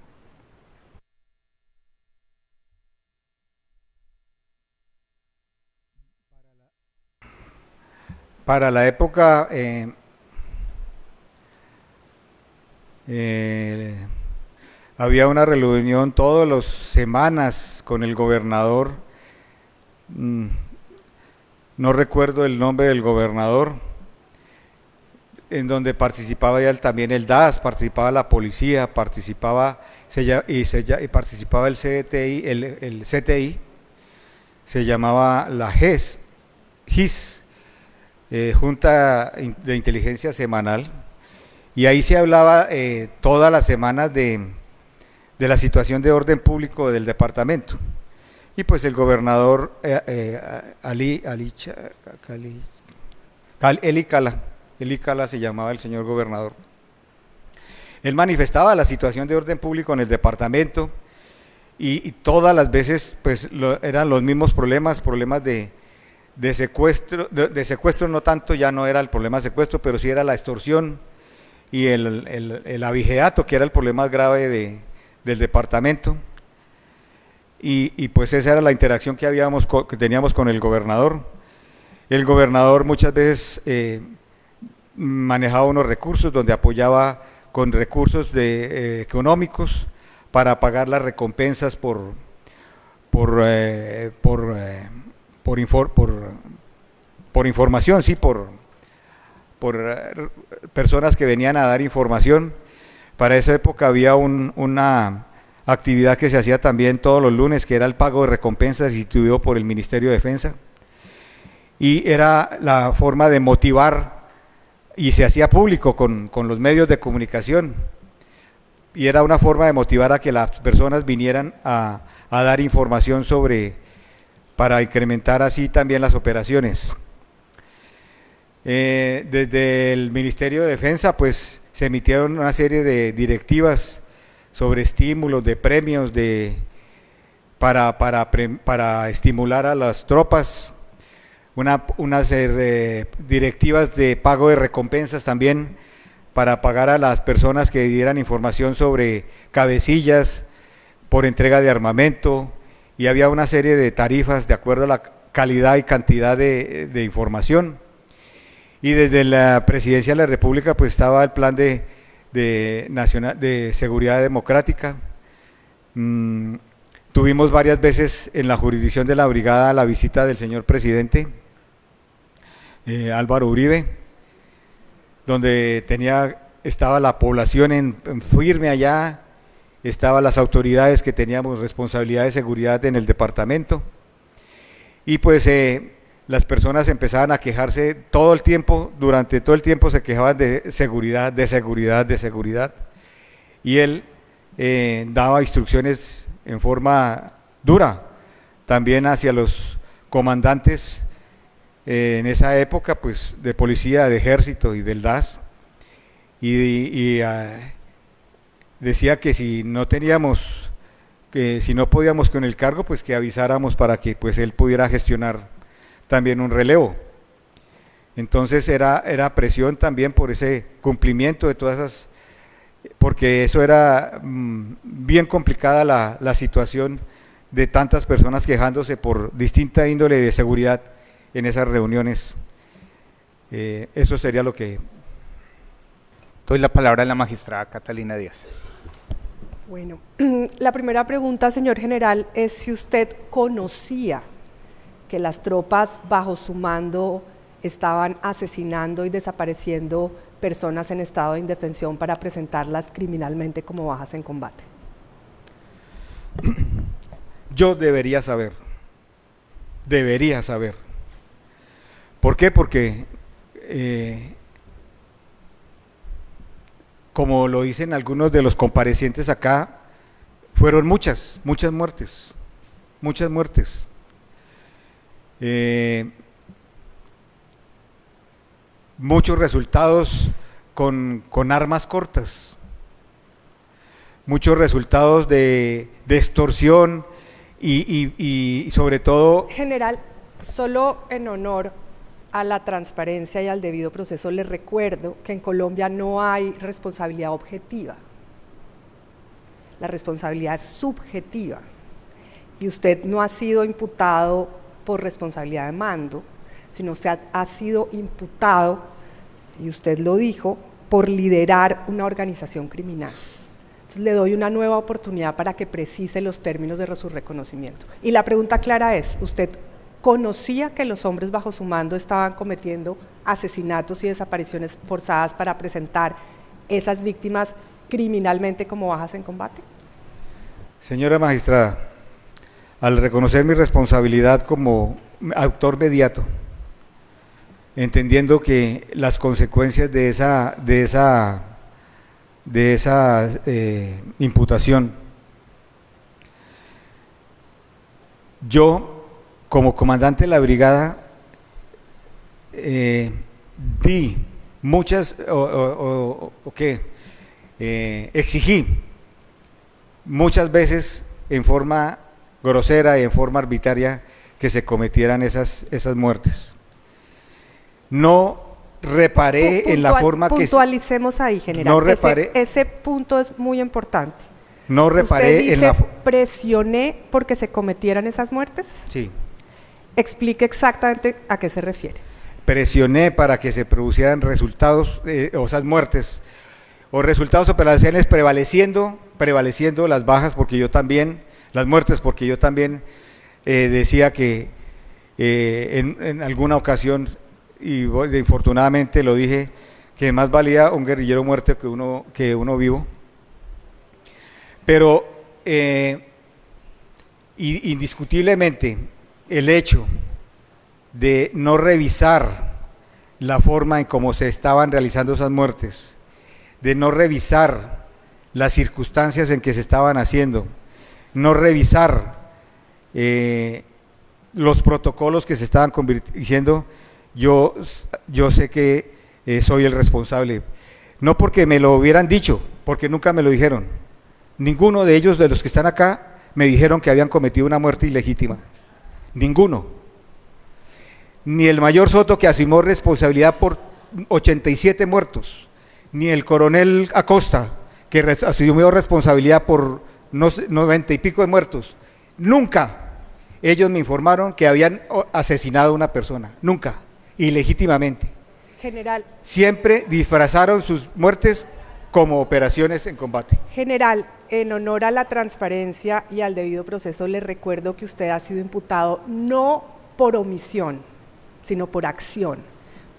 Para la época había una reunión todas las semanas con el gobernador, no recuerdo el nombre del gobernador, en donde participaba ya también el DAS, participaba la policía, participaba participaba el CTI, el CTI, se llamaba la GIS, Junta de Inteligencia Semanal, y ahí se hablaba todas las semanas de la situación de orden público del departamento. Y pues el gobernador Eli Cala se llamaba el señor gobernador. Él manifestaba la situación de orden público en el departamento y todas las veces pues eran los mismos problemas de secuestro no tanto, ya no era el problema de secuestro, pero sí era la extorsión y el abigeato, que era el problema más grave del departamento. Y pues esa era la interacción que teníamos con el gobernador. El gobernador muchas veces manejaba unos recursos donde apoyaba con recursos económicos para pagar las recompensas por información, sí, por personas que venían a dar información. Para esa época había una actividad que se hacía también todos los lunes, que era el pago de recompensas instituido por el Ministerio de Defensa. Y era la forma de motivar, y se hacía público con los medios de comunicación. Y era una forma de motivar a que las personas vinieran a dar información para incrementar así también las operaciones. Desde el Ministerio de Defensa pues se emitieron una serie de directivas sobre estímulos, de premios, para estimular a las tropas, unas directivas de pago de recompensas también para pagar a las personas que dieran información sobre cabecillas por entrega de armamento, y había una serie de tarifas de acuerdo a la calidad y cantidad de información. Y desde la Presidencia de la República pues estaba el plan de seguridad democrática. Tuvimos varias veces en la jurisdicción de la brigada la visita del señor presidente Álvaro Uribe, donde estaba la población en firme allá, estaban las autoridades que teníamos responsabilidad de seguridad en el departamento, y pues las personas empezaban a quejarse todo el tiempo, durante todo el tiempo se quejaban de seguridad, de seguridad, de seguridad, y él daba instrucciones en forma dura también hacia los comandantes en esa época pues de policía, de ejército y del DAS, y decía que si no podíamos con el cargo, pues que avisáramos para que pues él pudiera gestionar también un relevo. Entonces era presión también por ese cumplimiento de todas esas, porque eso era bien complicada la situación de tantas personas quejándose por distinta índole de seguridad en esas reuniones. Eso sería lo que... Doy la palabra a la magistrada Catalina Díaz. Bueno, la primera pregunta, señor general, es si usted conocía que las tropas bajo su mando estaban asesinando y desapareciendo personas en estado de indefensión para presentarlas criminalmente como bajas en combate. Yo debería saber. ¿Por qué? Porque, como lo dicen algunos de los comparecientes acá, fueron muchas muertes. Muchos resultados con armas cortas, muchos resultados de extorsión y sobre todo... General, solo en honor a la transparencia y al debido proceso, le recuerdo que en Colombia no hay responsabilidad objetiva. La responsabilidad es subjetiva. Y usted no ha sido imputado por responsabilidad de mando, sino usted ha sido imputado, y usted lo dijo, por liderar una organización criminal. Entonces le doy una nueva oportunidad para que precise los términos de su reconocimiento. Y la pregunta clara es, ¿usted conocía que los hombres bajo su mando estaban cometiendo asesinatos y desapariciones forzadas para presentar esas víctimas criminalmente como bajas en combate? Señora magistrada, al reconocer mi responsabilidad como autor mediato, entendiendo que las consecuencias de esa imputación, yo como comandante de la brigada di muchas, exigí muchas veces en forma grosera y en forma arbitraria que se cometieran esas muertes. No reparé en la forma que... Puntualicemos ahí, general. No reparé. Ese punto es muy importante. No reparé ¿Usted dice, en la... presioné porque se cometieran esas muertes? Sí. Explique exactamente a qué se refiere. Presioné para que se producieran resultados, o esas muertes, o resultados operacionales prevaleciendo las bajas, porque yo también, las muertes, porque yo también decía que en alguna ocasión, y infortunadamente lo dije, que más valía un guerrillero muerto que uno vivo, Pero indiscutiblemente el hecho de no revisar la forma en cómo se estaban realizando esas muertes, de no revisar las circunstancias en que se estaban haciendo, no revisar los protocolos que se estaban diciendo, yo sé que soy el responsable. No porque me lo hubieran dicho, porque nunca me lo dijeron. Ninguno de ellos, de los que están acá, me dijeron que habían cometido una muerte ilegítima. Ninguno. Ni el mayor Soto, que asumió responsabilidad por 87 muertos, ni el coronel Acosta, que asumió responsabilidad por 90 y pico de muertos. Nunca ellos me informaron que habían asesinado a una persona. Nunca. Ilegítimamente. General. Siempre disfrazaron sus muertes como operaciones en combate. General, en honor a la transparencia y al debido proceso, le recuerdo que usted ha sido imputado no por omisión, sino por acción.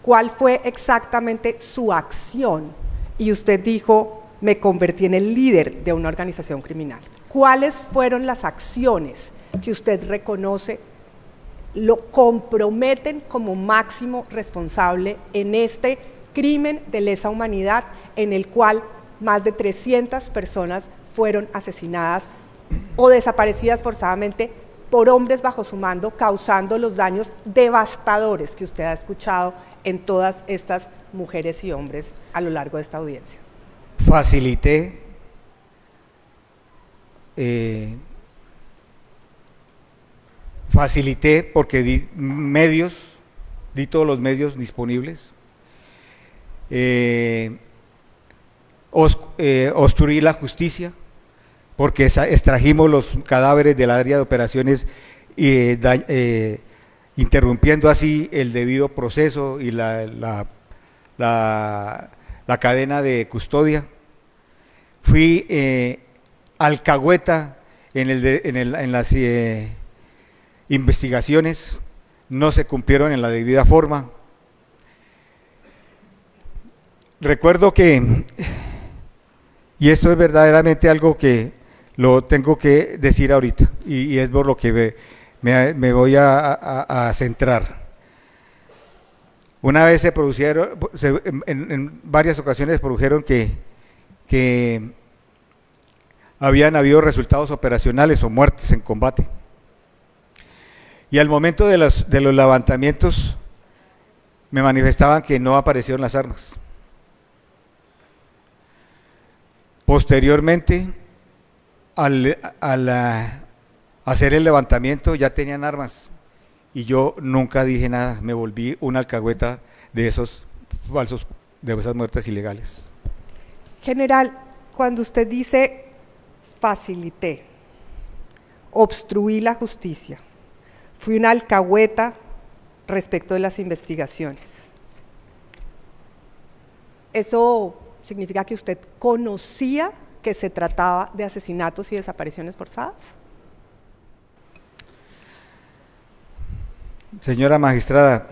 ¿Cuál fue exactamente su acción? Y usted dijo, me convertí en el líder de una organización criminal. ¿Cuáles fueron las acciones que usted reconoce lo comprometen como máximo responsable en este crimen de lesa humanidad en el cual más de 300 personas fueron asesinadas o desaparecidas forzadamente por hombres bajo su mando, causando los daños devastadores que usted ha escuchado en todas estas mujeres y hombres a lo largo de esta audiencia? Facilité porque di todos los medios disponibles, obstruí la justicia, porque extrajimos los cadáveres del área de operaciones, interrumpiendo así el debido proceso y la cadena de custodia. Fui alcahueta en las investigaciones, no se cumplieron en la debida forma. Recuerdo que, y esto es verdaderamente algo que lo tengo que decir ahorita, y es por lo que me voy a centrar. Una vez se produjeron, en varias ocasiones se produjeron que habían habido resultados operacionales o muertes en combate. Y al momento de los levantamientos me manifestaban que no aparecieron las armas. Posteriormente, al hacer el levantamiento ya tenían armas y yo nunca dije nada, me volví una alcahueta de esos falsos, de esas muertes ilegales. General, cuando usted dice facilité, obstruí la justicia, fui una alcahueta respecto de las investigaciones, ¿eso significa que usted conocía que se trataba de asesinatos y desapariciones forzadas? Señora magistrada,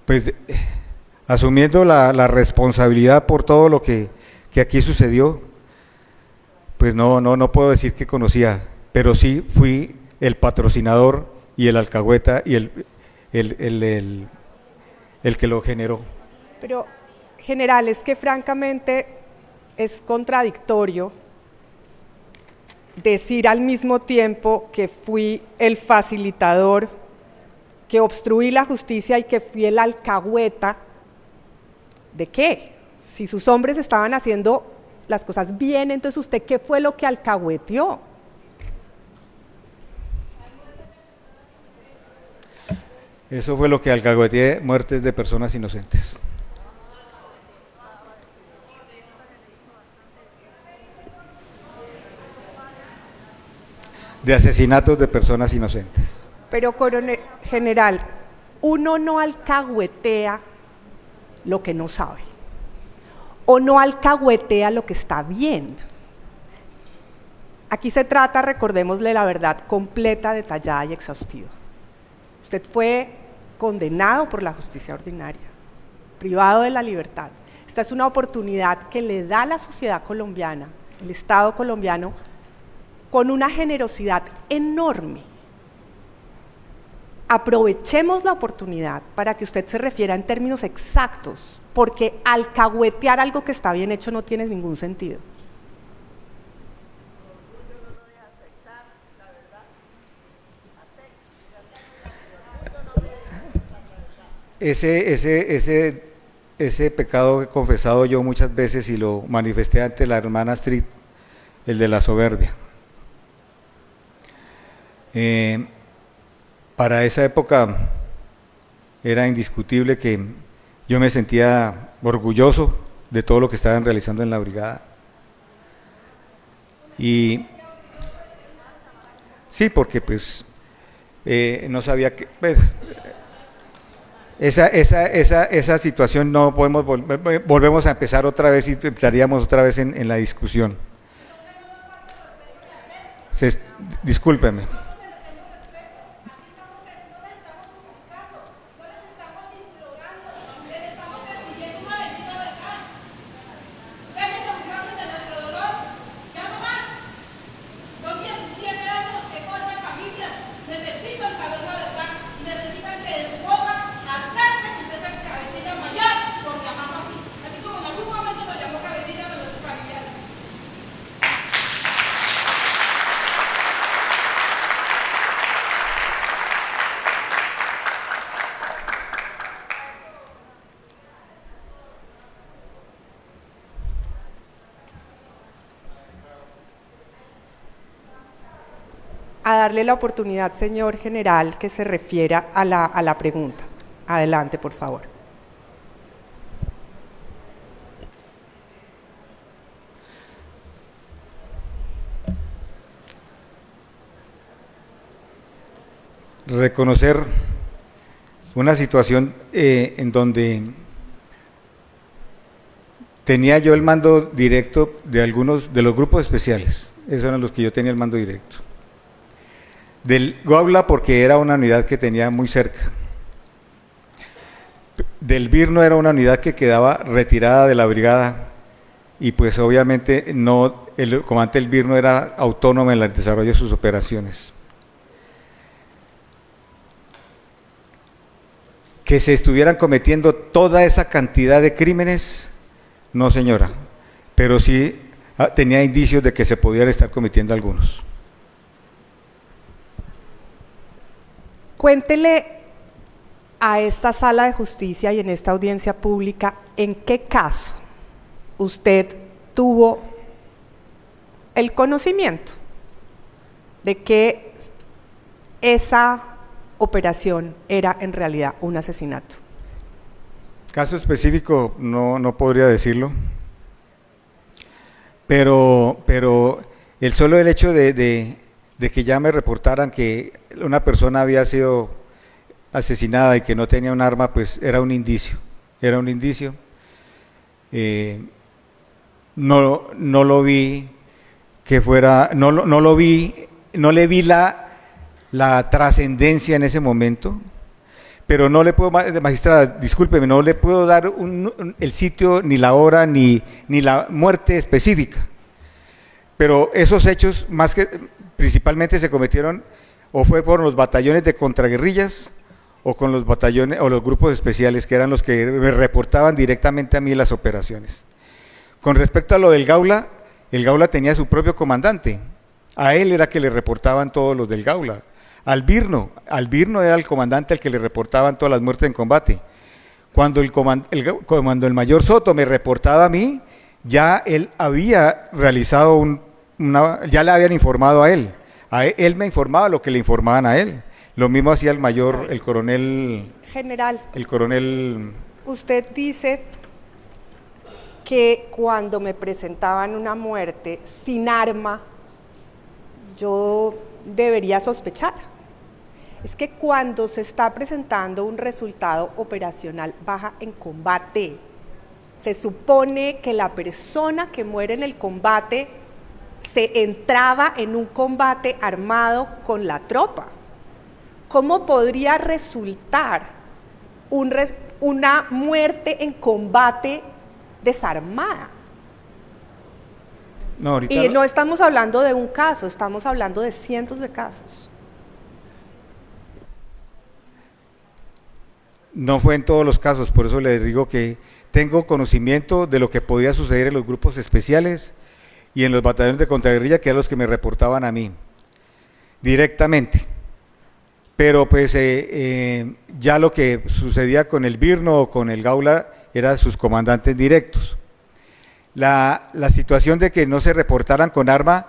pues asumiendo la responsabilidad por todo lo que aquí sucedió, pues no puedo decir que conocía, pero sí fui el patrocinador y el alcahueta y el que lo generó. Pero, general, es que francamente es contradictorio decir al mismo tiempo que fui el facilitador, que obstruí la justicia y que fui el alcahueta. ¿De qué? Si sus hombres estaban haciendo las cosas bien, entonces ¿usted qué fue lo que alcahueteó? Eso fue lo que alcahueteé, muertes de personas inocentes. De asesinatos de personas inocentes. Pero, coronel general, uno no alcahuetea lo que no sabe, o no alcahuetea lo que está bien. Aquí se trata, recordémosle, la verdad completa, detallada y exhaustiva. Usted fue condenado por la justicia ordinaria, privado de la libertad. Esta es una oportunidad que le da la sociedad colombiana, el Estado colombiano, con una generosidad enorme. Aprovechemos la oportunidad para que usted se refiera en términos exactos, porque alcahuetear algo que está bien hecho no tiene ningún sentido. Ese pecado he confesado yo muchas veces y lo manifesté ante la hermana Astrid, el de la soberbia. Para esa época era indiscutible que yo me sentía orgulloso de todo lo que estaban realizando en la brigada. Y sí, porque pues no sabía que... Pues, esa situación no podemos volvemos a empezar otra vez y estaríamos otra vez en la discusión. Discúlpeme. A darle la oportunidad, señor general, que se refiera a la pregunta. Adelante, por favor. Reconocer una situación en donde tenía yo el mando directo de algunos de los grupos especiales. Esos eran los que yo tenía el mando directo. Del Gaula, porque era una unidad que tenía muy cerca. Del Birno era una unidad que quedaba retirada de la brigada y pues obviamente no, el comandante del Birno era autónomo en el desarrollo de sus operaciones. Que se estuvieran cometiendo toda esa cantidad de crímenes, no señora, pero sí tenía indicios de que se podían estar cometiendo algunos. Cuéntele a esta sala de justicia y en esta audiencia pública en qué caso usted tuvo el conocimiento de que esa operación era en realidad un asesinato. Caso específico no podría decirlo, pero el hecho de que ya me reportaran que una persona había sido asesinada y que no tenía un arma, pues era un indicio, no lo vi que fuera, no lo vi, no le vi la trascendencia en ese momento, pero no le puedo, magistrada, discúlpeme, no le puedo dar el sitio, ni la hora, ni la muerte específica, pero esos hechos principalmente se cometieron o fue por los batallones de contraguerrillas o con los batallones o los grupos especiales, que eran los que me reportaban directamente a mí las operaciones. Con respecto a lo del Gaula, el Gaula tenía su propio comandante, a él era que le reportaban todos los del Gaula. Al Birno era el comandante al que le reportaban todas las muertes en combate. Cuando el mayor Soto me reportaba a mí, ya él había realizado ya le habían informado a él. Él me informaba lo que le informaban a él. Lo mismo hacía el coronel. General. El coronel. Usted dice que cuando me presentaban una muerte sin arma, yo debería sospechar. Es que cuando se está presentando un resultado operacional baja en combate, se supone que la persona que muere en el combate se entraba en un combate armado con la tropa. ¿Cómo podría resultar una muerte en combate desarmada. No, ahorita Y no estamos hablando de un caso, estamos hablando de cientos de casos. no fue en todos los casos, por eso le digo que tengo conocimiento de lo que podía suceder en los grupos especiales y en los batallones de contraguerrilla, que eran los que me reportaban a mí directamente. Pero pues ya lo que sucedía con el Birno o con el Gaula eran sus comandantes directos. La situación de que no se reportaran con arma,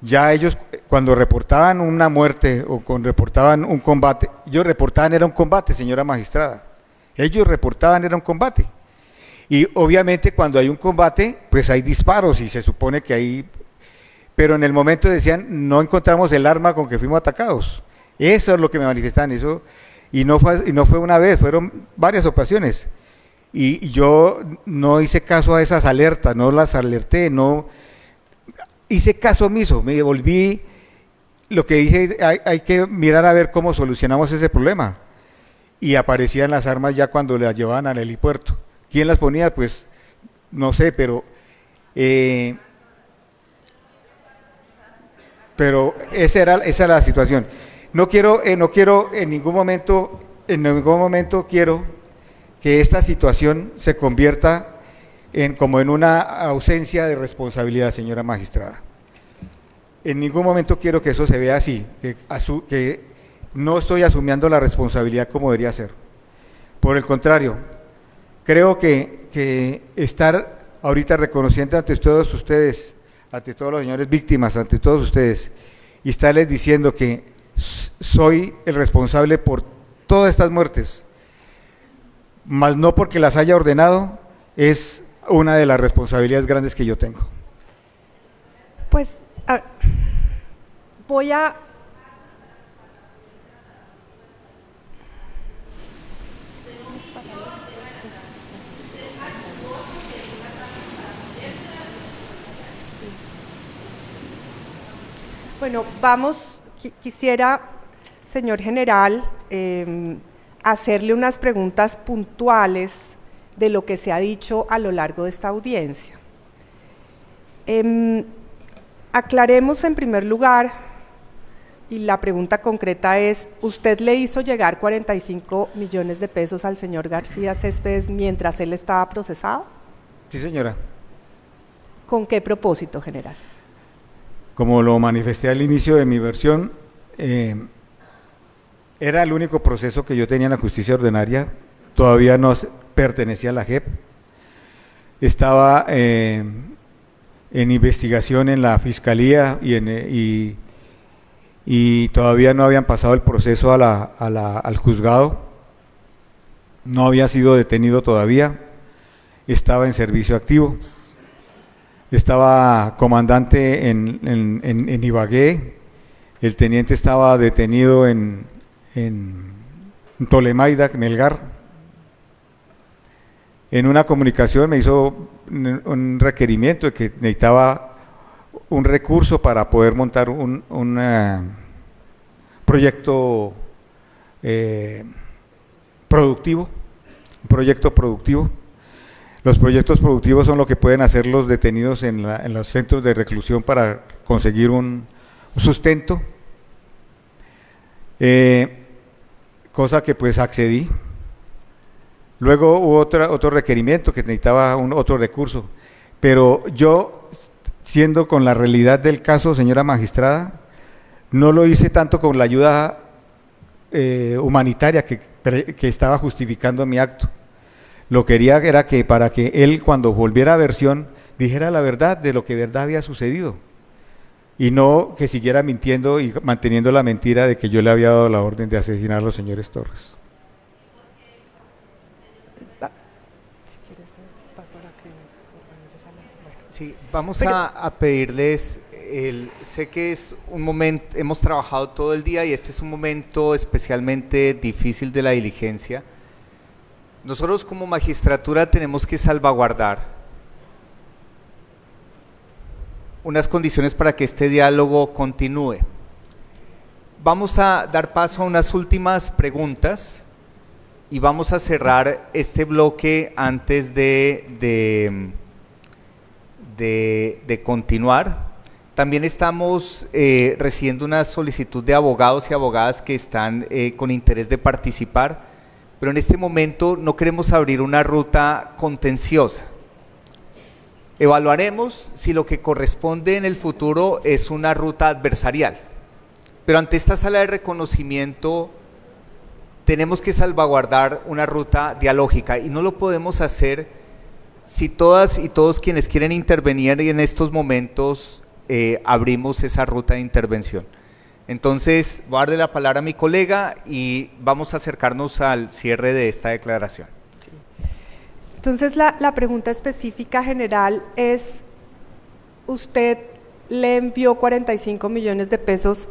ya ellos cuando reportaban una muerte o cuando reportaban un combate, ellos reportaban era un combate, señora magistrada. Ellos reportaban era un combate. Y obviamente cuando hay un combate, pues hay disparos y se supone que hay... Pero en el momento decían, no encontramos el arma con que fuimos atacados. Eso es lo que me manifestaban, eso. Y no fue una vez, fueron varias ocasiones. Y yo no hice caso a esas alertas, no las alerté, no hice caso omiso, me devolví. Lo que dije, hay que mirar a ver cómo solucionamos ese problema. Y aparecían las armas ya cuando las llevaban al helipuerto. ¿Quién las ponía? Pues no sé, pero esa era la situación. No quiero en ningún momento quiero que esta situación se convierta como en una ausencia de responsabilidad, señora magistrada. En ningún momento quiero que eso se vea así, que no estoy asumiendo la responsabilidad como debería ser. Por el contrario, creo que estar ahorita reconociendo ante todos ustedes, ante todos los señores víctimas, ante todos ustedes, y estarles diciendo que soy el responsable por todas estas muertes, más no porque las haya ordenado, es una de las responsabilidades grandes que yo tengo. Pues voy a... Bueno, quisiera, señor general, hacerle unas preguntas puntuales de lo que se ha dicho a lo largo de esta audiencia. Aclaremos en primer lugar, y la pregunta concreta es, ¿usted le hizo llegar 45 millones de pesos al señor García Céspedes mientras él estaba procesado? Sí, señora. ¿Con qué propósito, general? Como lo manifesté al inicio de mi versión, era el único proceso que yo tenía en la justicia ordinaria, todavía no pertenecía a la JEP, estaba en investigación en la fiscalía y todavía no habían pasado el proceso al juzgado, no había sido detenido todavía, estaba en servicio activo, estaba comandante en Ibagué, el teniente estaba detenido en Tolemaida, Melgar. En una comunicación me hizo un requerimiento de que necesitaba un recurso para poder montar un proyecto productivo, un proyecto productivo. Los proyectos productivos son lo que pueden hacer los detenidos en los centros de reclusión para conseguir un sustento, cosa que pues accedí. Luego hubo otro requerimiento que necesitaba otro recurso, pero yo, siendo con la realidad del caso, señora magistrada, no lo hice tanto con la ayuda humanitaria que estaba justificando mi acto. Lo quería era que para que él, cuando volviera a versión, dijera la verdad de lo que de verdad había sucedido y no que siguiera mintiendo y manteniendo la mentira de que yo le había dado la orden de asesinar a los señores Torres. Sí, vamos a pedirles, sé que es un momento, hemos trabajado todo el día y este es un momento especialmente difícil de la diligencia. Nosotros como magistratura tenemos que salvaguardar unas condiciones para que este diálogo continúe. Vamos a dar paso a unas últimas preguntas y vamos a cerrar este bloque antes de continuar. También estamos recibiendo una solicitud de abogados y abogadas que están con interés de participar, pero en este momento no queremos abrir una ruta contenciosa. Evaluaremos si lo que corresponde en el futuro es una ruta adversarial, pero ante esta sala de reconocimiento tenemos que salvaguardar una ruta dialógica y no lo podemos hacer si todas y todos quienes quieren intervenir en estos momentos abrimos esa ruta de intervención. Entonces voy a darle la palabra a mi colega y vamos a acercarnos al cierre de esta declaración. Sí. Entonces la pregunta específica general es, ¿usted le envió 45 millones de pesos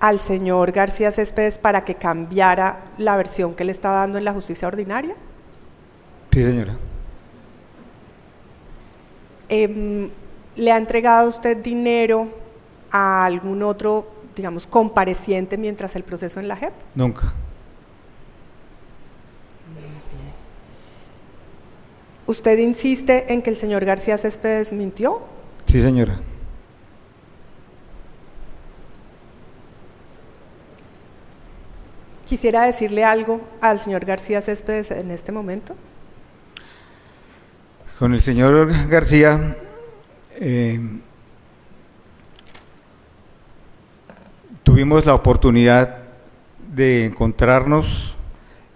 al señor García Céspedes para que cambiara la versión que le estaba dando en la justicia ordinaria? Sí, señora. ¿Le ha entregado usted dinero a algún otro, digamos, compareciente mientras el proceso en la JEP? Nunca. ¿Usted insiste en que el señor García Céspedes mintió? Sí, señora. ¿Quisiera decirle algo al señor García Céspedes en este momento? Con el señor García tuvimos la oportunidad de encontrarnos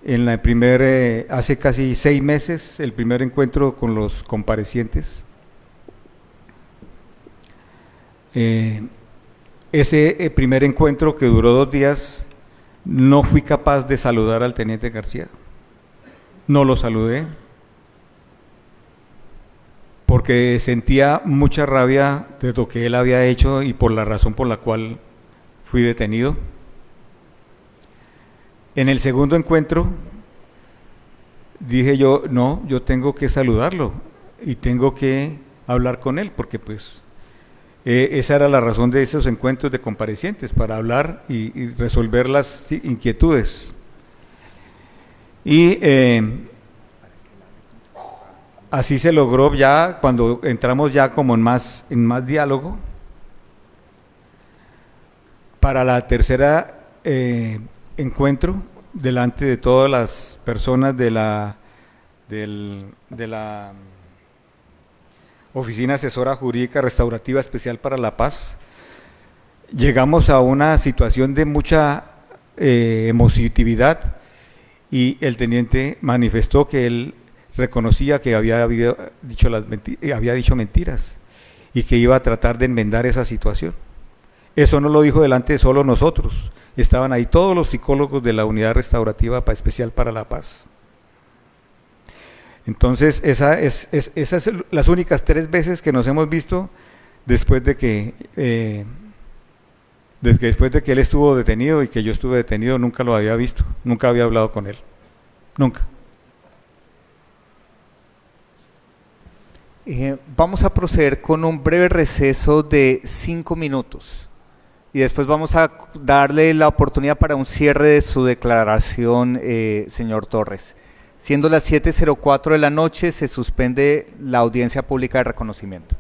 en la hace casi 6 meses, el primer encuentro con los comparecientes. Ese primer encuentro, que duró 2 días, no fui capaz de saludar al teniente García. No lo saludé porque sentía mucha rabia de lo que él había hecho y por la razón por la cual fui detenido. En el segundo encuentro dije yo, no, yo tengo que saludarlo y tengo que hablar con él, porque pues esa era la razón de esos encuentros de comparecientes, para hablar y resolver las inquietudes. Y así se logró ya cuando entramos ya como en más diálogo. Para la tercera encuentro, delante de todas las personas de la Oficina Asesora Jurídica Restaurativa Especial para la Paz, llegamos a una situación de mucha emotividad y el teniente manifestó que él reconocía que había dicho mentiras y que iba a tratar de enmendar esa situación. Eso no lo dijo delante de solo nosotros, estaban ahí todos los psicólogos de la Unidad Restaurativa Especial para la Paz. Entonces, esas son las únicas 3 veces que nos hemos visto después de que él estuvo detenido y que yo estuve detenido. Nunca lo había visto, nunca había hablado con él, nunca. Vamos a proceder con un breve receso de 5 minutos y después vamos a darle la oportunidad para un cierre de su declaración, señor Torres. Siendo las 7:04 de la noche, se suspende la audiencia pública de reconocimiento.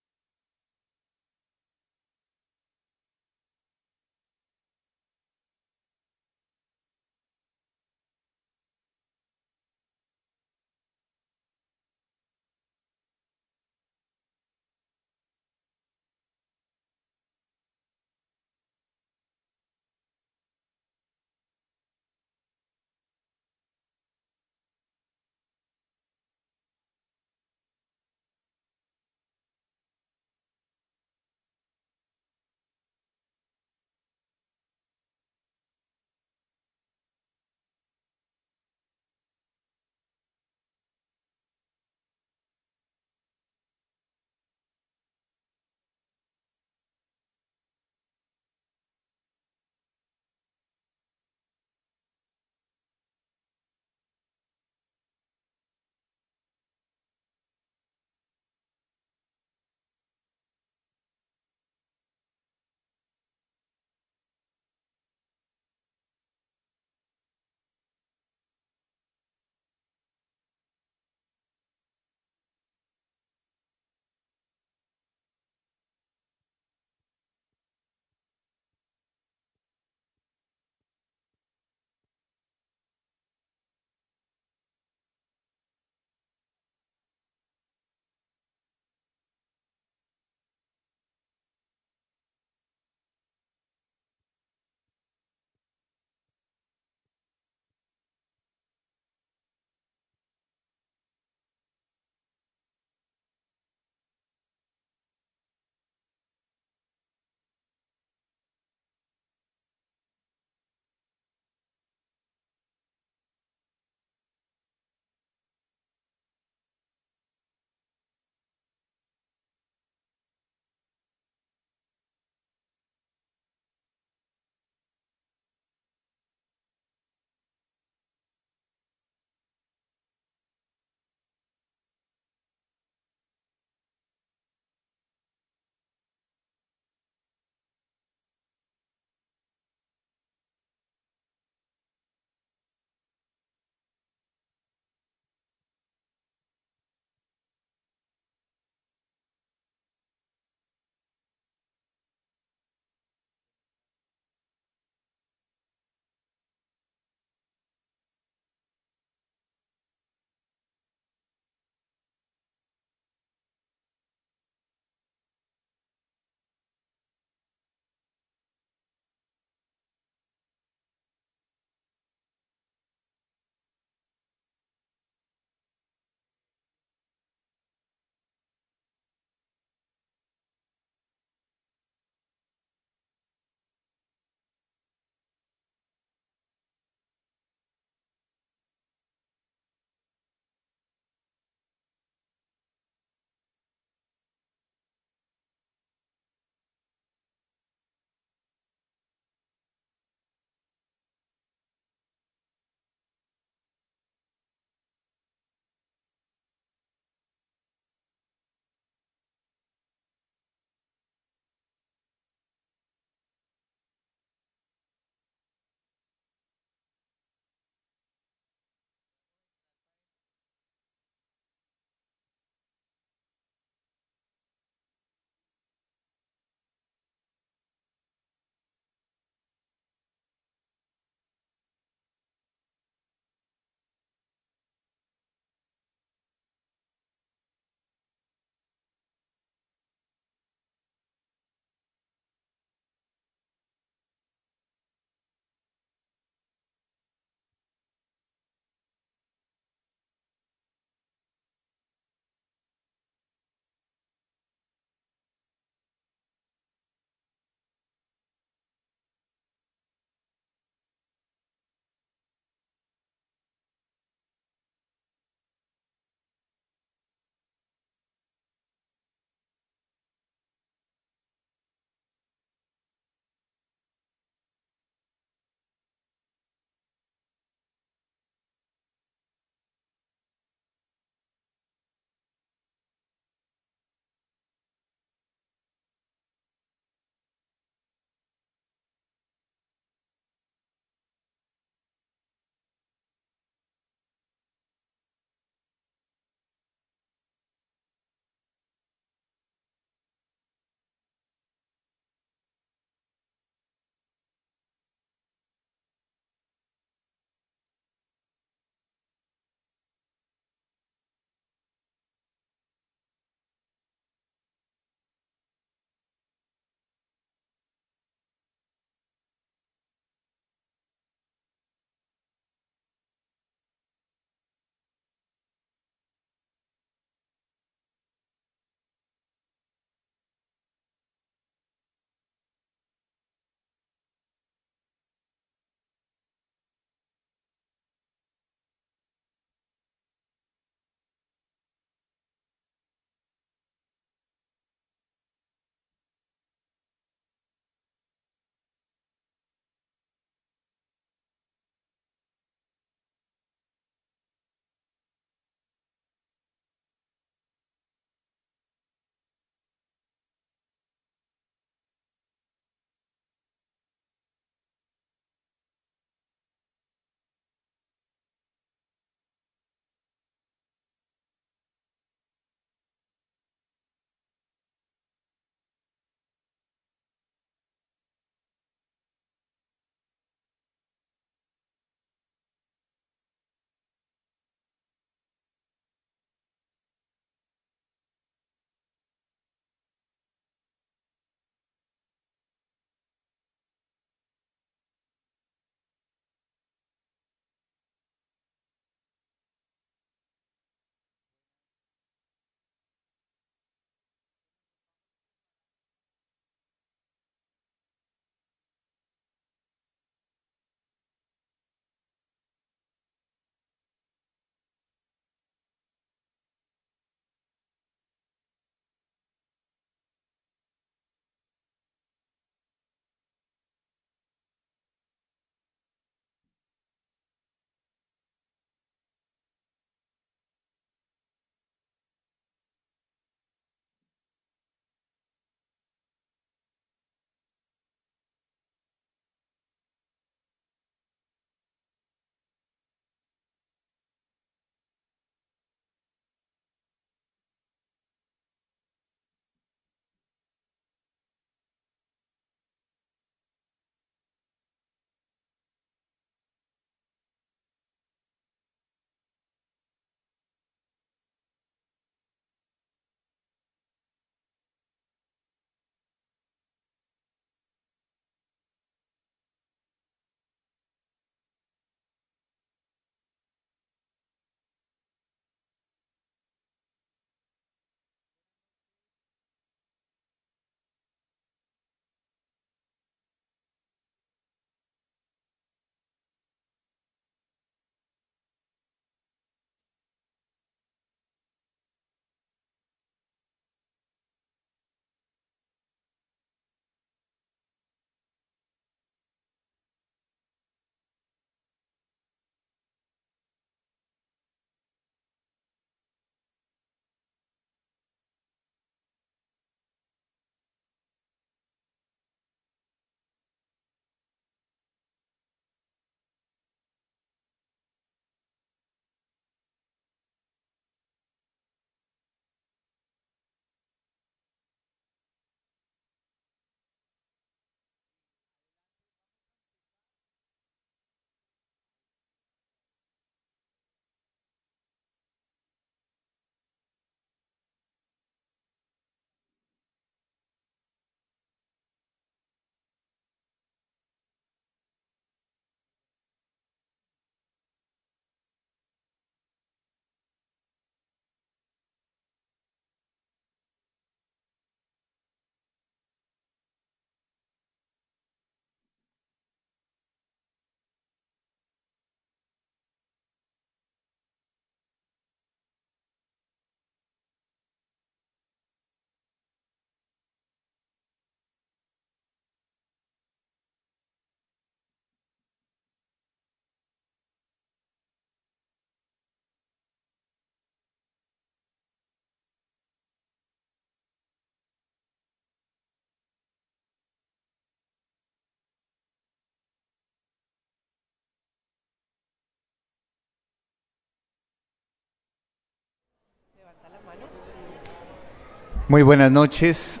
Muy buenas noches.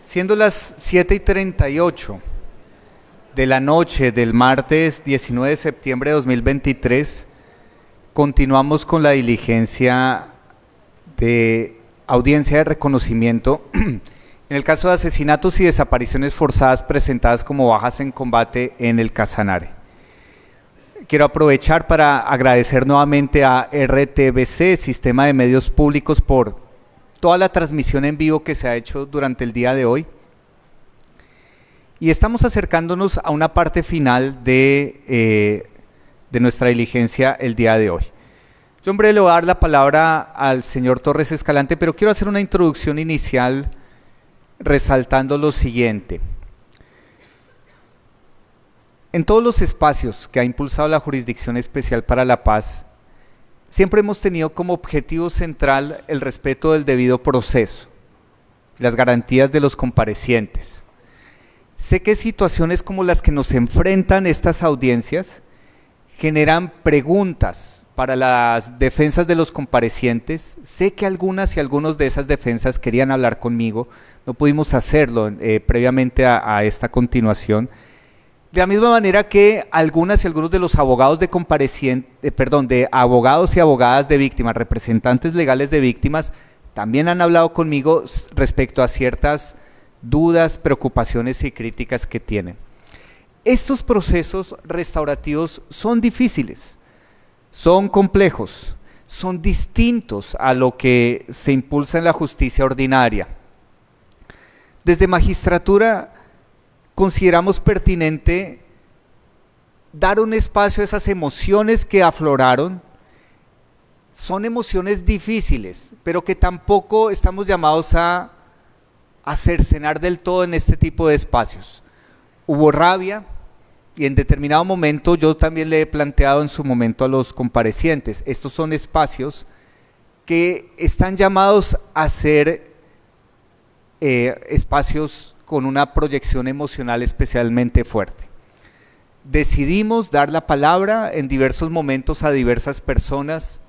Siendo las 7:38 de la noche del martes 19 de septiembre de 2023, continuamos con la diligencia de audiencia de reconocimiento en el caso de asesinatos y desapariciones forzadas presentadas como bajas en combate en el Casanare. Quiero aprovechar para agradecer nuevamente a RTBC, Sistema de Medios Públicos, por toda la transmisión en vivo que se ha hecho durante el día de hoy. Y estamos acercándonos a una parte final de nuestra diligencia el día de hoy. Yo, hombre, le voy a dar la palabra al señor Torres Escalante, pero quiero hacer una introducción inicial resaltando lo siguiente. En todos los espacios que ha impulsado la Jurisdicción Especial para la Paz, siempre hemos tenido como objetivo central el respeto del debido proceso, las garantías de los comparecientes. Sé que situaciones como las que nos enfrentan estas audiencias generan preguntas para las defensas de los comparecientes. Sé que algunas y algunos de esas defensas querían hablar conmigo, no pudimos hacerlo previamente a esta continuación. De la misma manera que algunas y algunos de los abogados de de abogados y abogadas de víctimas, representantes legales de víctimas, también han hablado conmigo respecto a ciertas dudas, preocupaciones y críticas que tienen. Estos procesos restaurativos son difíciles, son complejos, son distintos a lo que se impulsa en la justicia ordinaria. Desde magistratura consideramos pertinente dar un espacio a esas emociones que afloraron. Son emociones difíciles, pero que tampoco estamos llamados a cercenar del todo en este tipo de espacios. Hubo rabia y en determinado momento yo también le he planteado en su momento a los comparecientes, estos son espacios que están llamados a ser espacios con una proyección emocional especialmente fuerte. Decidimos dar la palabra en diversos momentos a diversas personas.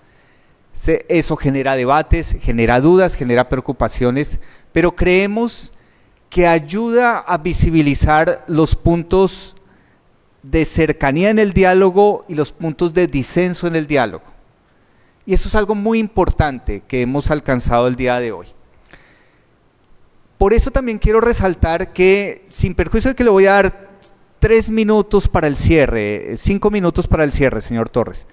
Eso genera debates, genera dudas, genera preocupaciones, pero creemos que ayuda a visibilizar los puntos de cercanía en el diálogo y los puntos de disenso en el diálogo. Y eso es algo muy importante que hemos alcanzado el día de hoy. Por eso también quiero resaltar que, sin perjuicio de que le voy a dar 3 minutos para el cierre, 5 minutos para el cierre, señor Torres,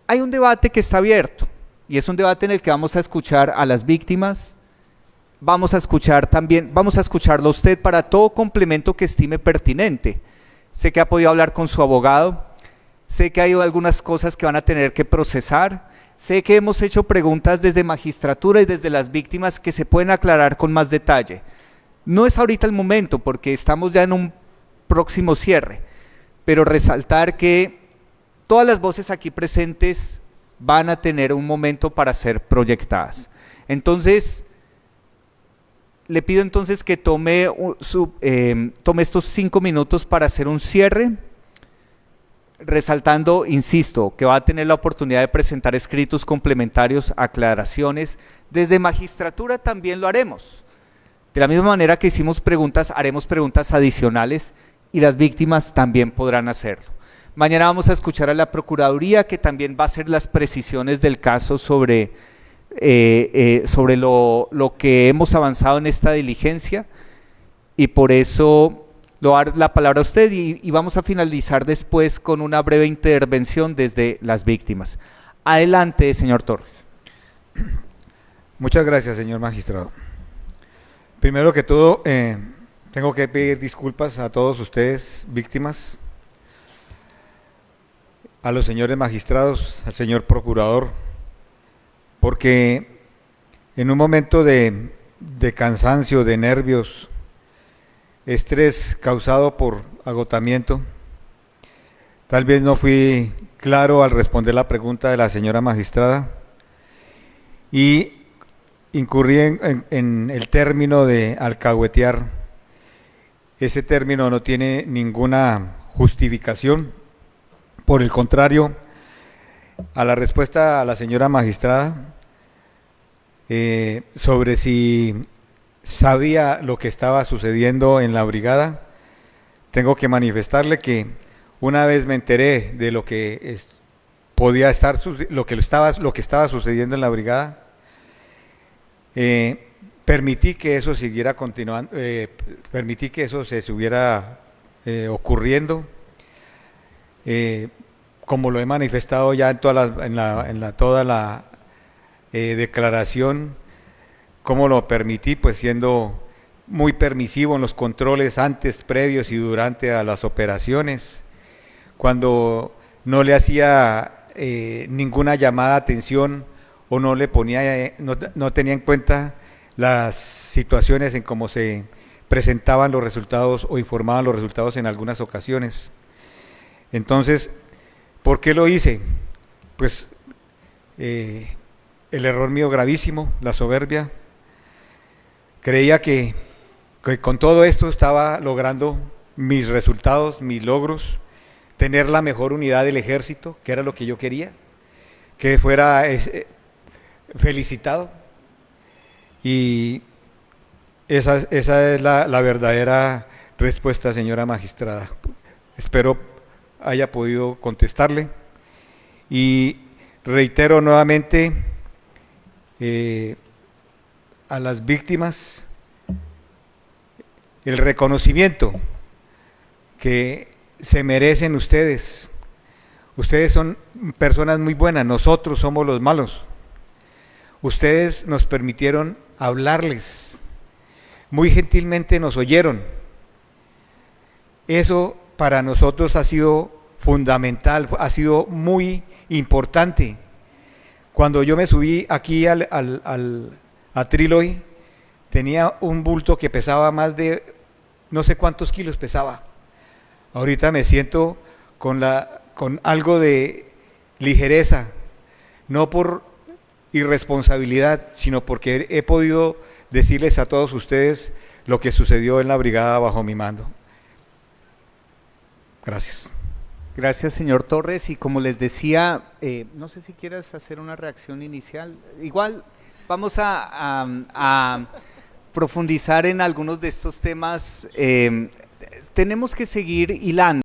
hay un debate que está abierto y es un debate en el que vamos a escuchar a las víctimas, vamos a escucharlo a usted para todo complemento que estime pertinente. Sé que ha podido hablar con su abogado, sé que hay algunas cosas que van a tener que procesar, sé que hemos hecho preguntas desde magistratura y desde las víctimas que se pueden aclarar con más detalle. No es ahorita el momento porque estamos ya en un próximo cierre, pero resaltar que todas las voces aquí presentes van a tener un momento para ser proyectadas. Entonces, le pido entonces que tome estos 5 minutos para hacer un cierre, resaltando, insisto, que va a tener la oportunidad de presentar escritos complementarios, aclaraciones. Desde magistratura también lo haremos. De la misma manera que hicimos preguntas, haremos preguntas adicionales y las víctimas también podrán hacerlo. Mañana vamos a escuchar a la Procuraduría, que también va a hacer las precisiones del caso sobre lo que hemos avanzado en esta diligencia, y por eso le voy a dar la palabra a usted y vamos a finalizar después con una breve intervención desde las víctimas. Adelante, señor Torres. Muchas gracias, señor magistrado. Primero que todo, tengo que pedir disculpas a todos ustedes, víctimas, a los señores magistrados, al señor procurador, porque en un momento de cansancio, de nervios, estrés causado por agotamiento, tal vez no fui claro al responder la pregunta de la señora magistrada y incurrí en el término de alcahuetear. Ese término no tiene ninguna justificación. Por el contrario, a la respuesta a la señora magistrada, sobre si sabía lo que estaba sucediendo en la brigada. Tengo que manifestarle que una vez me enteré de lo que podía estar, lo que estaba sucediendo en la brigada, permití que eso siguiera continuando, permití que eso se estuviera ocurriendo, como lo he manifestado ya en toda la declaración, como lo permití, pues siendo muy permisivo en los controles antes, previos y durante a las operaciones, cuando no le hacía ninguna llamada de atención o no le ponía, no tenía en cuenta las situaciones en cómo se presentaban los resultados o informaban los resultados en algunas ocasiones. Entonces, ¿por qué lo hice? Pues el error mío gravísimo, la soberbia. Creía que con todo esto estaba logrando mis resultados, mis logros, tener la mejor unidad del ejército, que era lo que yo quería, que fuera felicitado. Y esa es la verdadera respuesta, señora magistrada. Espero haya podido contestarle. Y reitero nuevamente a las víctimas el reconocimiento que se merecen ustedes. Ustedes son personas muy buenas, nosotros somos los malos. Ustedes nos permitieron hablarles, muy gentilmente nos oyeron. Eso para nosotros ha sido fundamental, ha sido muy importante. Cuando yo me subí aquí a Triloy, tenía un bulto que pesaba más de no sé cuántos kilos pesaba. Ahorita me siento con algo de ligereza, no por irresponsabilidad, sino porque he podido decirles a todos ustedes lo que sucedió en la brigada bajo mi mando. Gracias. Gracias, señor Torres. Y como les decía, no sé si quieras hacer una reacción inicial. Igual vamos a profundizar en algunos de estos temas. Tenemos que seguir hilando.